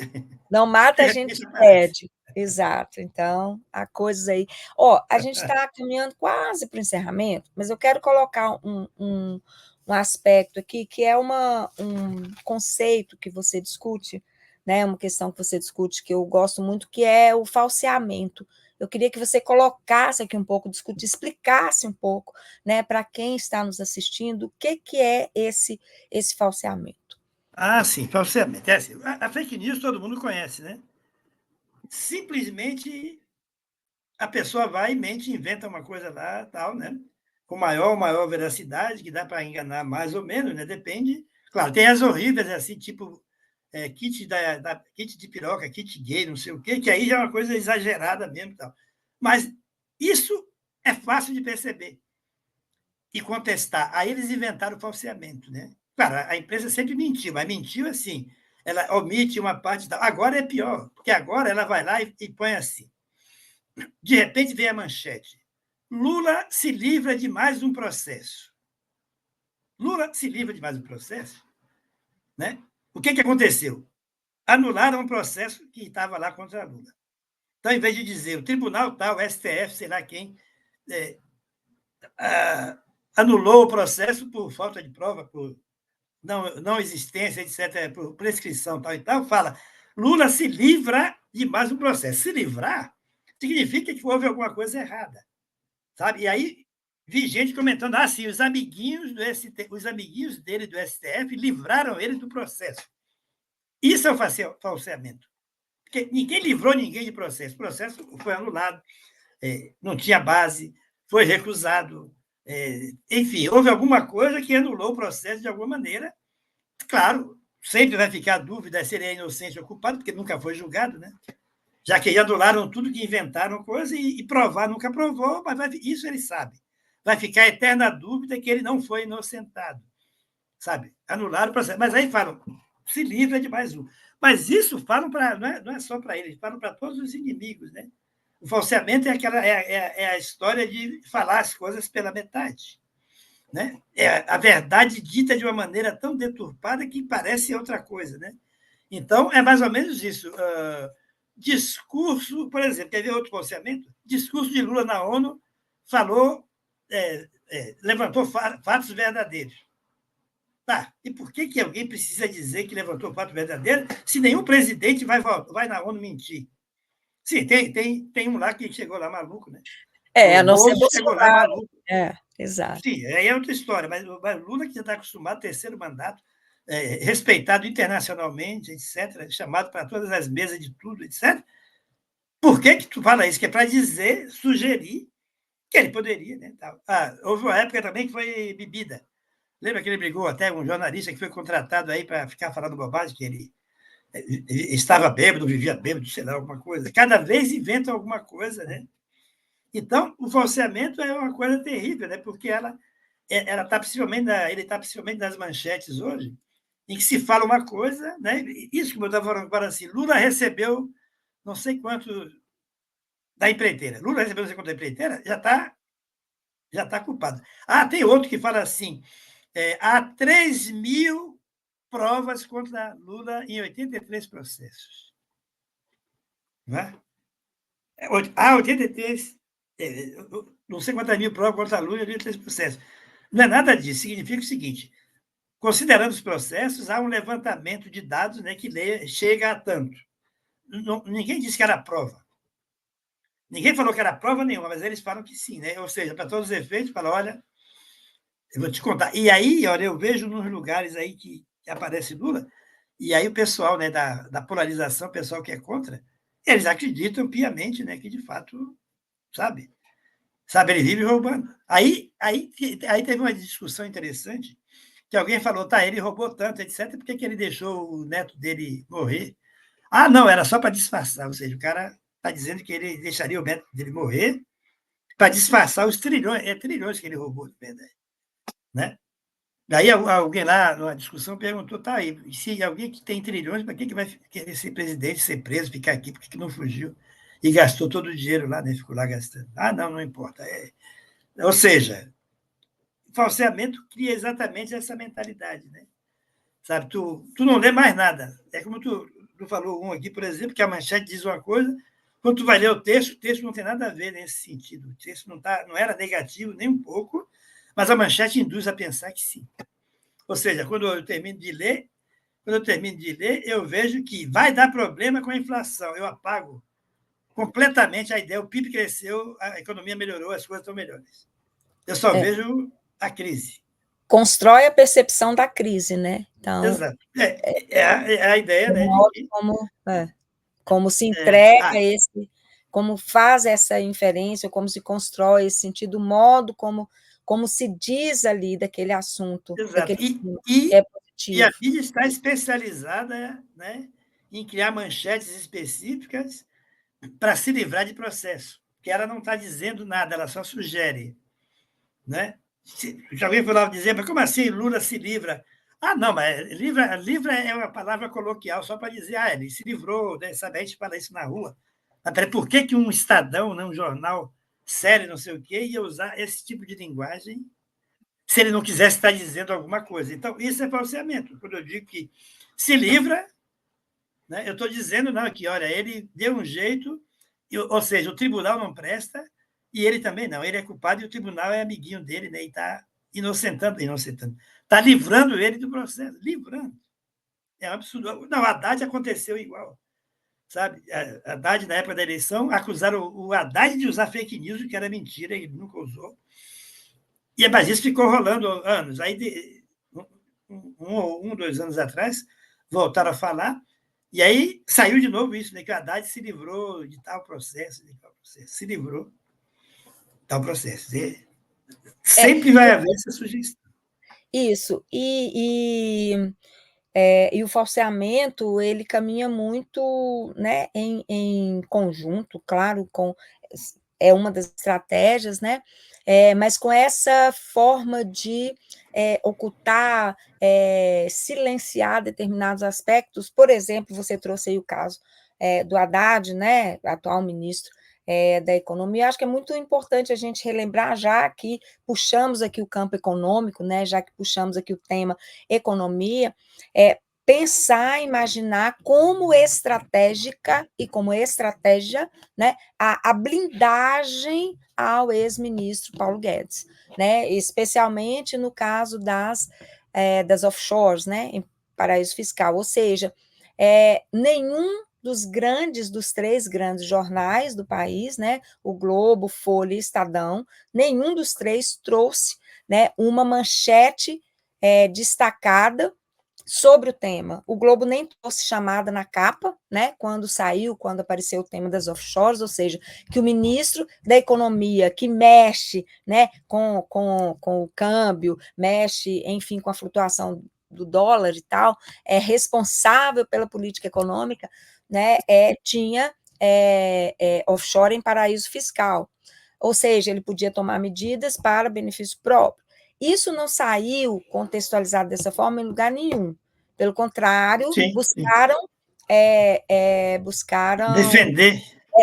não de mata, a gente repente aparece. pede. Exato. Então, há coisas aí. Ó, a gente está caminhando quase para o encerramento, mas eu quero colocar um aspecto aqui que é um conceito que você discute, né? Uma questão que você discute que eu gosto muito, que é o falseamento. Eu queria que você colocasse aqui um pouco, discutisse, explicasse um pouco, né, para quem está nos assistindo, o que é esse falseamento. Ah, sim, falseamento. É assim, a fake news todo mundo conhece, né? Simplesmente a pessoa vai e mente, inventa uma coisa lá, tal, né? Com maior veracidade, que dá para enganar mais ou menos, né? Depende. Claro, tem as horríveis, assim, tipo kit de piroca, kit gay, não sei o quê, que aí já é uma coisa exagerada mesmo. Tal. Mas isso é fácil de perceber e contestar. Aí eles inventaram o falseamento, né? Claro, a empresa sempre mentiu, mas mentiu assim. Ela omite uma parte da. Agora é pior, porque agora ela vai lá e põe assim. De repente vem a manchete. Lula se livra de mais um processo. Lula se livra de mais um processo? Né? O que aconteceu? Anularam um processo que estava lá contra Lula. Então, em vez de dizer o tribunal tal, o STF, sei lá quem, é, anulou o processo por falta de prova, por não existência, etc., por prescrição tal e tal, fala Lula se livra de mais um processo. Se livrar significa que houve alguma coisa errada. Sabe? E aí vi gente comentando, sim, os amiguinhos os amiguinhos dele do STF livraram ele do processo. Isso é o falseamento. Porque ninguém livrou ninguém de processo. O processo foi anulado, não tinha base, foi recusado. Enfim, houve alguma coisa que anulou o processo de alguma maneira. Claro, sempre vai ficar a dúvida se ele é inocente ou culpado, porque nunca foi julgado, né? Já que anularam tudo que inventaram coisa e provar nunca provou, mas isso ele sabe. Vai ficar a eterna dúvida que ele não foi inocentado, sabe? Anularam o processo. Mas aí falam, se livra de mais um. Mas isso falam para não é só para eles, falam para todos os inimigos, né? O falseamento é a história de falar as coisas pela metade. Né? É a verdade dita de uma maneira tão deturpada que parece outra coisa. Né? Então, é mais ou menos isso. Discurso, por exemplo, quer ver outro falseamento? Discurso de Lula na ONU falou, levantou fatos verdadeiros. Tá, e por que alguém precisa dizer que levantou fato verdadeiro se nenhum presidente vai na ONU mentir? Sim, tem um lá que chegou lá maluco, né? A O não ser Bozo chegou lá Bolsonaro. maluco. Exato. Sim, aí é outra história, mas o Lula, que já está acostumado ao terceiro mandato, respeitado internacionalmente, etc., chamado para todas as mesas de tudo, etc. Por que tu fala isso? Que é para dizer, sugerir que ele poderia. Né, tal. Houve uma época também que foi bebida. Lembra que ele brigou até com um jornalista que foi contratado aí para ficar falando bobagem, que ele estava bêbado, vivia bêbado, sei lá, alguma coisa. Cada vez inventam alguma coisa, né? Então, o falseamento é uma coisa terrível, né? Porque ela tá ele está possivelmente nas manchetes hoje, em que se fala uma coisa, né? Isso que eu estava falando agora assim, Lula recebeu não sei quanto da empreiteira. Lula recebeu não sei quanto da empreiteira, já tá culpado. Tem outro que fala assim, há 3.000 provas contra Lula em 83 processos. Não é? Há 83, não sei quantas mil provas contra Lula em 83 processos. Não é nada disso. Significa o seguinte: considerando os processos, há um levantamento de dados, né, que chega a tanto. Ninguém disse que era prova. Ninguém falou que era prova nenhuma, mas eles falam que sim, né? Ou seja, para todos os efeitos, falam, olha, eu vou te contar. E aí, olha, eu vejo nos lugares aí que aparece Lula, e aí o pessoal, né, da polarização, o pessoal que é contra, eles acreditam piamente, né, que de fato, sabe, ele vive roubando. Aí teve uma discussão interessante, que alguém falou, tá, ele roubou tanto, etc., por que ele deixou o neto dele morrer? Ah, não, era só para disfarçar, ou seja, o cara está dizendo que ele deixaria o neto dele morrer para disfarçar os trilhões que ele roubou, de verdade, né? Daí alguém lá, numa discussão, perguntou, tá aí, se alguém que tem trilhões, para que vai querer ser presidente, ser preso, ficar aqui, por que não fugiu? E gastou todo o dinheiro lá, né? Ficou lá gastando. Ah, não, não importa. Ou seja, falseamento cria exatamente essa mentalidade, né? Sabe, tu não lê mais nada. É como tu falou um aqui, por exemplo, que a manchete diz uma coisa, quando tu vai ler o texto não tem nada a ver nesse sentido. O texto não era negativo nem um pouco, mas a manchete induz a pensar que sim. Ou seja, quando eu termino de ler, eu vejo que vai dar problema com a inflação. Eu apago completamente a ideia. O PIB cresceu, a economia melhorou, as coisas estão melhores. Eu só vejo a crise. Constrói a percepção da crise, né? Então, exato. É a ideia, né, de que... Como se entrega como faz essa inferência, como se constrói esse sentido, o modo como se diz ali daquele assunto, Exato. daquele que é E a positivo. mídia está especializada, né, em criar manchetes específicas para se livrar de processo, que ela não está dizendo nada, ela só sugere. Né? Já alguém foi lá dizer, mas como assim Lula se livra? Ah, não, mas livra é uma palavra coloquial só para dizer, ele se livrou, né? Sabe? A gente fala isso na rua. Mas peraí, por que um Estadão, né, um jornal sério, não sei o quê, ia usar esse tipo de linguagem se ele não quisesse estar dizendo alguma coisa? Então, isso é falseamento. Quando eu digo que se livra, né, eu estou dizendo, não, que, olha, ele deu um jeito, ou seja, o tribunal não presta, e ele também não, ele é culpado e o tribunal é amiguinho dele, né, e está inocentando, está livrando ele do processo, livrando. É um absurdo. Não, a Haddad aconteceu igual, sabe? A Haddad, na época da eleição, acusaram o Haddad de usar fake news, que era mentira, ele nunca usou. E mas isso ficou rolando anos. Aí, um 2 anos atrás, voltaram a falar, e aí saiu de novo isso, né, que o Haddad se livrou de tal processo, se livrou de tal processo. Sempre vai haver essa sugestão. Isso. E o falseamento, ele caminha muito, né, em conjunto, claro, é uma das estratégias, né, mas com essa forma de ocultar, silenciar determinados aspectos. Por exemplo, você trouxe aí o caso do Haddad, né, atual ministro da Economia. Acho que é muito importante a gente relembrar, já que puxamos aqui o campo econômico, né, já que puxamos aqui o tema economia, pensar, imaginar como estratégica e como estratégia, né, a blindagem ao ex-ministro Paulo Guedes, né, especialmente no caso das offshores, né, em paraíso fiscal, ou seja, nenhum dos 3 grandes jornais do país, né, o Globo, Folha e Estadão, nenhum dos 3 trouxe, né, uma manchete destacada sobre o tema. O Globo nem trouxe chamada na capa, né, quando apareceu o tema das offshores, ou seja, que o ministro da Economia, que mexe, né, com o câmbio, mexe, enfim, com a flutuação do dólar e tal, é responsável pela política econômica, né, tinha offshore em paraíso fiscal. Ou seja, ele podia tomar medidas para benefício próprio. Isso não saiu contextualizado dessa forma em lugar nenhum. Pelo contrário, Sim, buscaram defender.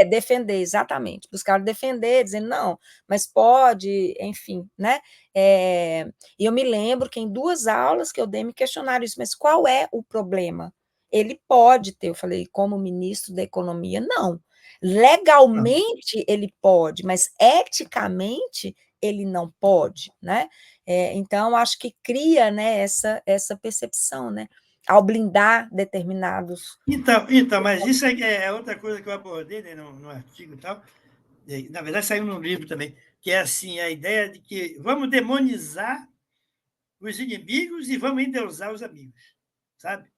Defender, exatamente. Buscaram defender, dizendo, não, mas pode, enfim, né? E eu me lembro que em 2 aulas que eu dei me questionaram isso, mas qual é o problema? Ele pode ter, eu falei, como ministro da Economia, não. Legalmente ele pode, mas eticamente ele não pode, né? Então, acho que cria, né, essa percepção, né? Ao blindar determinados... Então, mas isso é outra coisa que eu abordei, né, no artigo e tal, na verdade saiu num livro também, que é assim, a ideia de que vamos demonizar os inimigos e vamos endeusar os amigos, sabe?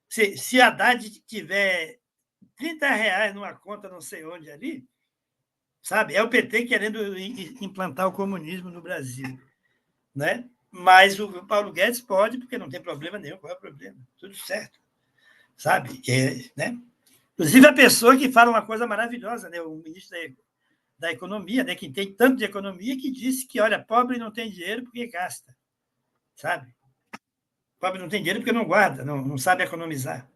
Se a Haddad tiver R$ 30 numa conta não sei onde ali, sabe? É o PT querendo implantar o comunismo no Brasil, né? Mas o Paulo Guedes pode, porque não tem problema nenhum. Qual é o problema? Tudo certo, sabe? Né? Inclusive a pessoa que fala uma coisa maravilhosa, né? O ministro da Economia, né? Que tem tanto de economia, que disse que, olha, pobre não tem dinheiro porque gasta, sabe? Pobre não tem dinheiro porque não guarda, não sabe economizar.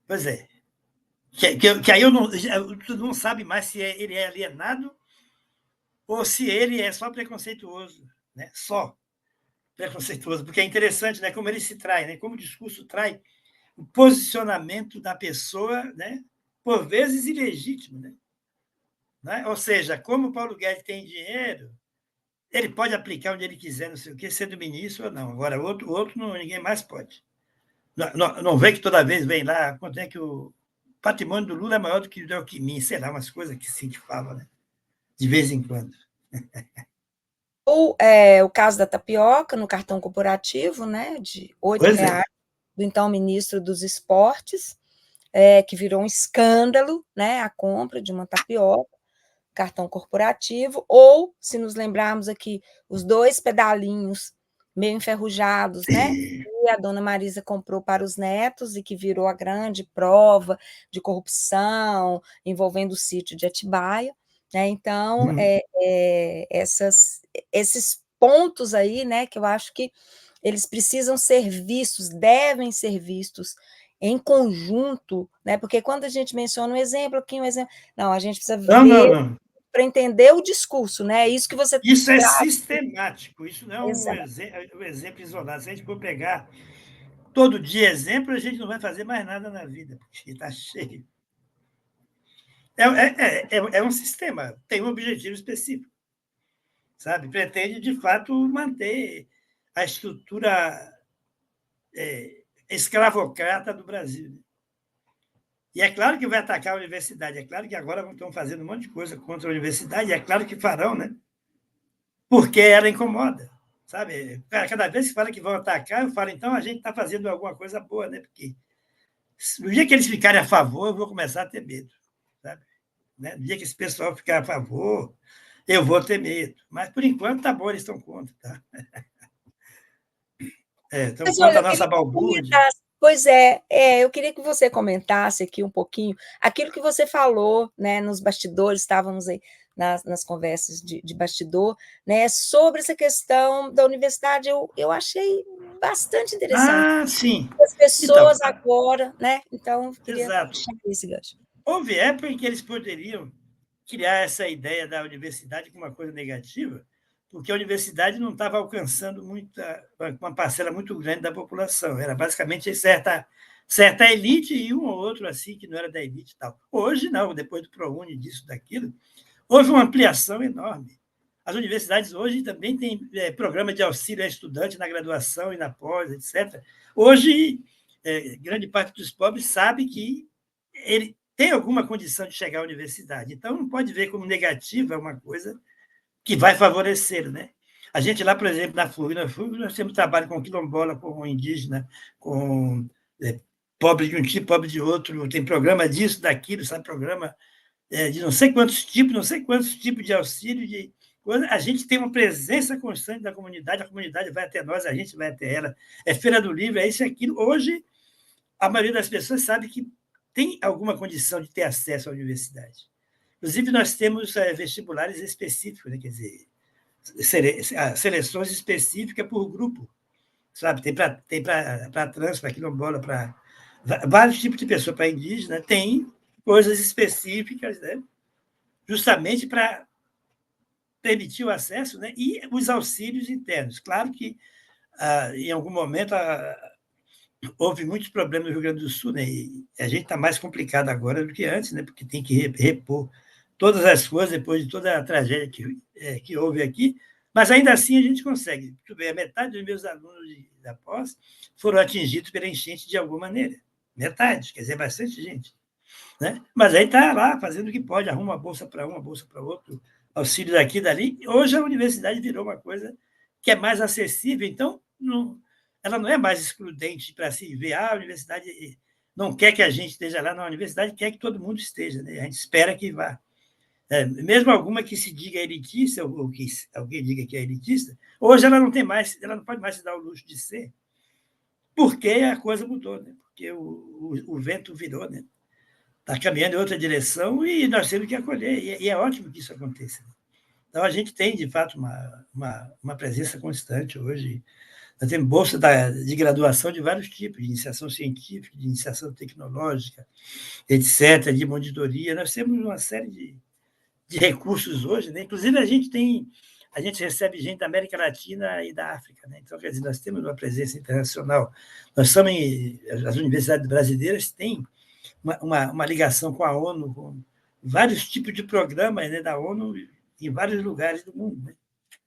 Pois é. Que aí tu não sabe mais se ele é alienado ou se ele é só preconceituoso, né? Só preconceituoso, porque é interessante, né? Como ele se trai, né? Como o discurso trai o posicionamento da pessoa, né? Por vezes ilegítimo, né? Ou seja, como o Paulo Guedes tem dinheiro, ele pode aplicar onde ele quiser, não sei o quê, sendo ministro ou não. Agora, outro não, ninguém mais pode. Não vê que toda vez vem lá, quanto é que o patrimônio do Lula é maior do que o do Alckmin, sei lá, umas coisas que se fala, né? De vez em quando. Ou o caso da tapioca no cartão corporativo, né, de Pois R$ 8, é. do então ministro dos Esportes, que virou um escândalo, né, a compra de uma tapioca, cartão corporativo, ou, se nos lembrarmos aqui, os 2 pedalinhos meio enferrujados, né, que a dona Marisa comprou para os netos e que virou a grande prova de corrupção envolvendo o sítio de Atibaia, né? Então, esses pontos aí, né, que eu acho que eles precisam ser vistos, devem ser vistos em conjunto, né? Porque quando a gente menciona um exemplo aqui, um exemplo, não, a gente precisa Não, não, ver não. para entender o discurso, né? É isso que você Isso é traz. sistemático, isso não é Exato. um exemplo isolado. Se a gente for pegar todo dia exemplo, a gente não vai fazer mais nada na vida, porque está cheio. É um sistema, tem um objetivo específico, sabe? Pretende, de fato, manter a estrutura escravocrata do Brasil. E é claro que vai atacar a universidade, é claro que agora estão fazendo um monte de coisa contra a universidade, é claro que farão, né? Porque ela incomoda, sabe? Cada vez que fala que vão atacar, eu falo, então a gente está fazendo alguma coisa boa, né? Porque no dia que eles ficarem a favor, eu vou começar a ter medo, sabe? Né? No dia que esse pessoal ficar a favor, eu vou ter medo. Mas, por enquanto, tá bom, eles estão contra, tá? Estão Mas olha, contra a eu queria nossa que você balbúrdia. comentasse, pois eu queria que você comentasse aqui um pouquinho aquilo que você falou, né, nos bastidores, estávamos aí nas conversas de bastidor, né, sobre essa questão da universidade, eu achei bastante interessante. Ah, sim. As Então, pessoas agora, né, então queria exato. puxar esse gancho. Houve época em que eles poderiam criar essa ideia da universidade como uma coisa negativa, porque a universidade não estava alcançando uma parcela muito grande da população. Era basicamente certa elite e um ou outro assim que não era da elite e tal. Hoje, não, depois do ProUni, disso, daquilo, houve uma ampliação enorme. As universidades hoje também têm programa de auxílio a estudante na graduação e na pós, etc. Hoje, grande parte dos pobres sabe que ele tem alguma condição de chegar à universidade. Então, não pode ver como negativa uma coisa que vai favorecê-lo, né? A gente lá, por exemplo, na FURG nós temos trabalho com quilombola, com indígena, com pobre de um tipo, pobre de outro, tem programa disso, daquilo, sabe? Programa de não sei quantos tipos de auxílio, de coisa. A gente tem uma presença constante da comunidade, a comunidade vai até nós, a gente vai até ela. É Feira do Livro, é isso e aquilo. Hoje, a maioria das pessoas sabe que tem alguma condição de ter acesso à universidade. Inclusive, nós temos vestibulares específicos, né? Quer dizer, seleções específicas por grupo, sabe? Tem para trans, para quilombola, para vários tipos de pessoas, para indígena, tem coisas específicas, né? Justamente para permitir o acesso, né? E os auxílios internos. Claro que, em algum momento, houve muitos problemas no Rio Grande do Sul, né? E a gente está mais complicado agora do que antes, né? Porque tem que repor todas as coisas, depois de toda a tragédia que houve aqui, mas ainda assim a gente consegue. A metade dos meus alunos da pós foram atingidos pela enchente de alguma maneira. Metade, quer dizer, bastante gente. Né? Mas aí está lá fazendo o que pode, arruma uma bolsa para um, uma bolsa para outro, auxílio daqui e dali. Hoje a universidade virou uma coisa que é mais acessível, então ela não é mais excludente para se ver. A universidade não quer que a gente esteja lá, não, a universidade quer que todo mundo esteja, né? A gente espera que vá. Mesmo alguma que se diga elitista, ou que alguém diga que é elitista, hoje ela não pode mais se dar o luxo de ser, porque a coisa mudou, né? Porque o vento virou, né? Está caminhando em outra direção e nós temos que acolher, e é ótimo que isso aconteça. Então, a gente tem, de fato, uma presença constante hoje. Nós temos bolsa de graduação de vários tipos, de iniciação científica, de iniciação tecnológica, etc., de monitoria. Nós temos uma série de recursos hoje, né? Inclusive, a gente recebe gente da América Latina e da África, né? Então, quer dizer, nós temos uma presença internacional. As universidades brasileiras têm uma ligação com a ONU, com vários tipos de programas, né, da ONU em vários lugares do mundo. Né?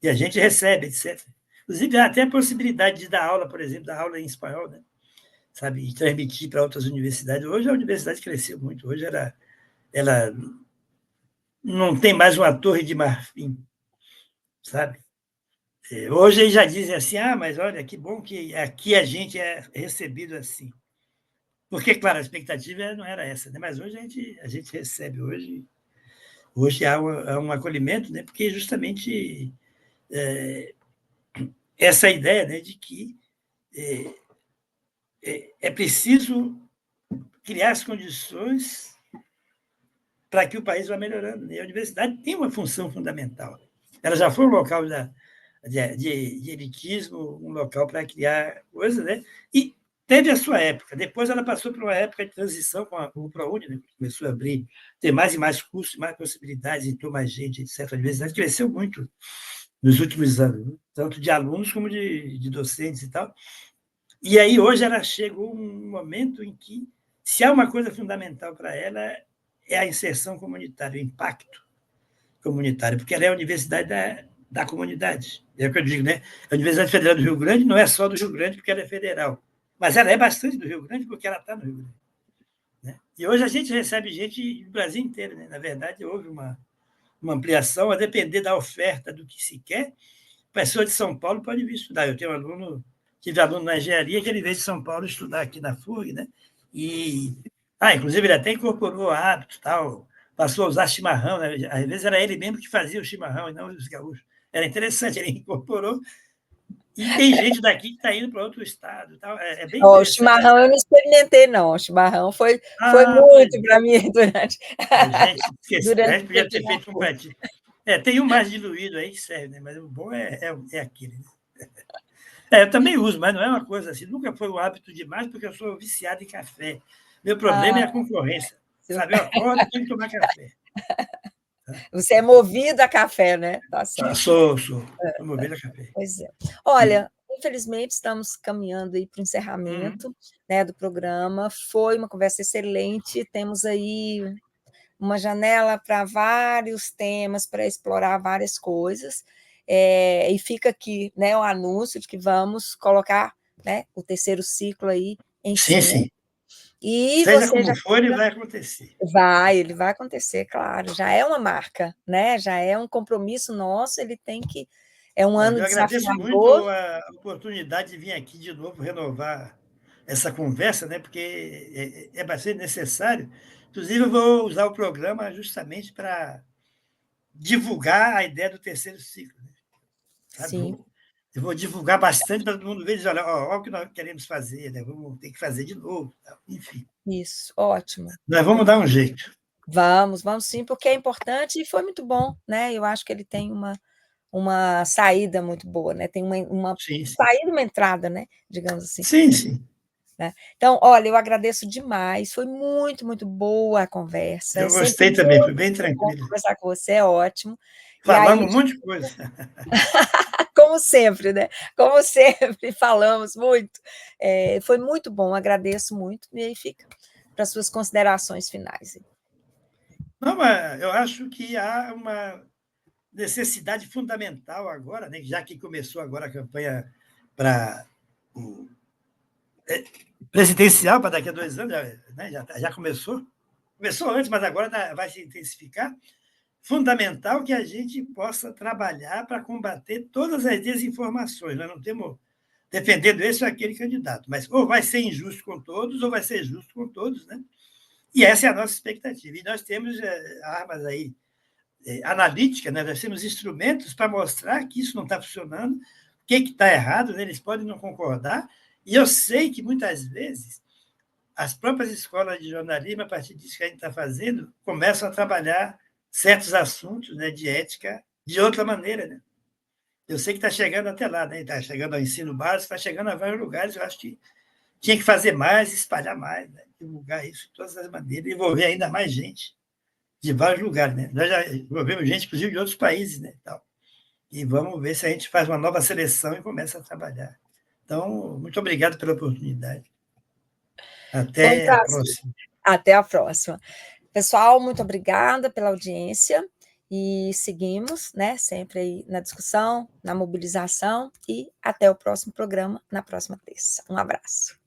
E a gente recebe, etc. Inclusive, há até a possibilidade de dar aula, por exemplo, dar aula em espanhol, né? Sabe, e transmitir para outras universidades. Hoje a universidade cresceu muito. Hoje ela não tem mais uma torre de marfim, sabe? Hoje eles já dizem assim, mas olha, que bom que aqui a gente é recebido assim. Porque, claro, a expectativa não era essa, né? Mas hoje a gente recebe, hoje há um acolhimento, né? Porque justamente essa ideia, né, de que é preciso criar as condições para que o país vá melhorando. Né? A universidade tem uma função fundamental. Ela já foi um local de elitismo, um local para criar coisas, né? E teve a sua época. Depois ela passou por uma época de transição com o ProUni, né? Começou a abrir, ter mais e mais cursos, mais possibilidades, entrou mais gente, etc. A universidade cresceu muito nos últimos anos, né? Tanto de alunos como de docentes e tal. E aí hoje ela chegou um momento em que, se há uma coisa fundamental para ela, é a inserção comunitária, o impacto comunitário, porque ela é a universidade da comunidade. É o que eu digo, né? A Universidade Federal do Rio Grande não é só do Rio Grande porque ela é federal, mas ela é bastante do Rio Grande porque ela está no Rio Grande. Né? E hoje a gente recebe gente do Brasil inteiro. Né? Na verdade, houve uma ampliação, a depender da oferta do que se quer. Pessoa de São Paulo pode vir estudar. Eu tive aluno na engenharia que ele veio de São Paulo estudar aqui na FURG, né? Inclusive ele até incorporou hábitos, tal, passou a usar chimarrão, né? Às vezes era ele mesmo que fazia o chimarrão e não os gaúchos. Era interessante, ele incorporou. E tem gente daqui que está indo para outro estado. Tal. É bem O interessante. chimarrão eu não experimentei, não. O chimarrão foi muito para mim durante. A gente esqueceu, a gente durante podia ter feito um pratinho. Tem um mais diluído aí que serve, né? Mas o bom é aquele. Né? Eu também uso, mas não é uma coisa assim. Nunca foi um hábito demais, porque eu sou viciado em café. Meu problema é a concorrência. Sabe, eu acordo e tenho que tomar café. Você é movido a café, né? Tá certo. Sou movido a café. Pois é. Olha, infelizmente estamos caminhando aí para o encerramento, né, do programa. Foi uma conversa excelente. Temos aí uma janela para vários temas, para explorar várias coisas. E fica aqui, né, o anúncio de que vamos colocar, né, o terceiro ciclo aí em cena. Sim. E seja você como for, ele vai acontecer. Ele vai acontecer, claro. Já é uma marca, né? Já é um compromisso nosso. Ele tem que é um ano Eu agradeço desafiador. muito a oportunidade de vir aqui de novo renovar essa conversa, né? Porque é bastante necessário. Inclusive, eu vou usar o programa justamente para divulgar a ideia do terceiro ciclo. Né? Sim. Eu vou divulgar bastante para todo mundo ver e dizer, olha o que nós queremos fazer, né? Vamos ter que fazer de novo. Enfim. Isso, ótimo. Nós vamos dar um jeito. Vamos sim, porque é importante e foi muito bom, né? Eu acho que ele tem uma saída muito boa, né? Tem uma Sim. saída, uma entrada, né? Digamos assim. Sim. Né? Então, olha, eu agradeço demais, foi muito, muito boa a conversa. Eu gostei também, foi bem tranquilo. Conversar com você é ótimo. Falamos um monte de coisa. Como sempre, né? Como sempre, falamos muito. Foi muito bom, agradeço muito. E aí fica para as suas considerações finais. Não, mas eu acho que há uma necessidade fundamental agora, né, já que começou agora a campanha para o presidencial, para daqui a 2 anos, né, já começou. Começou antes, mas agora vai se intensificar. Fundamental que a gente possa trabalhar para combater todas as desinformações. Nós não temos defendendo esse ou aquele candidato, mas ou vai ser injusto com todos, ou vai ser justo com todos, né? E essa é a nossa expectativa. E nós temos armas aí analíticas, né? Nós temos instrumentos para mostrar que isso não está funcionando, o que está errado, né? Eles podem não concordar, e eu sei que muitas vezes as próprias escolas de jornalismo, a partir disso que a gente está fazendo, começam a trabalhar certos assuntos, né, de ética de outra maneira. Né? Eu sei que está chegando até lá, né? Está chegando ao ensino básico, está chegando a vários lugares. Eu acho que tinha que fazer mais, espalhar mais, né? Divulgar isso de todas as maneiras, envolver ainda mais gente de vários lugares. Né? Nós já envolvemos gente, inclusive, de outros países. Né? E vamos ver se a gente faz uma nova seleção e começa a trabalhar. Então, muito obrigado pela oportunidade. Foi um Até a prazer. próxima. Até a próxima. Pessoal, muito obrigada pela audiência e seguimos, né, sempre aí na discussão, na mobilização e até o próximo programa, na próxima terça. Um abraço.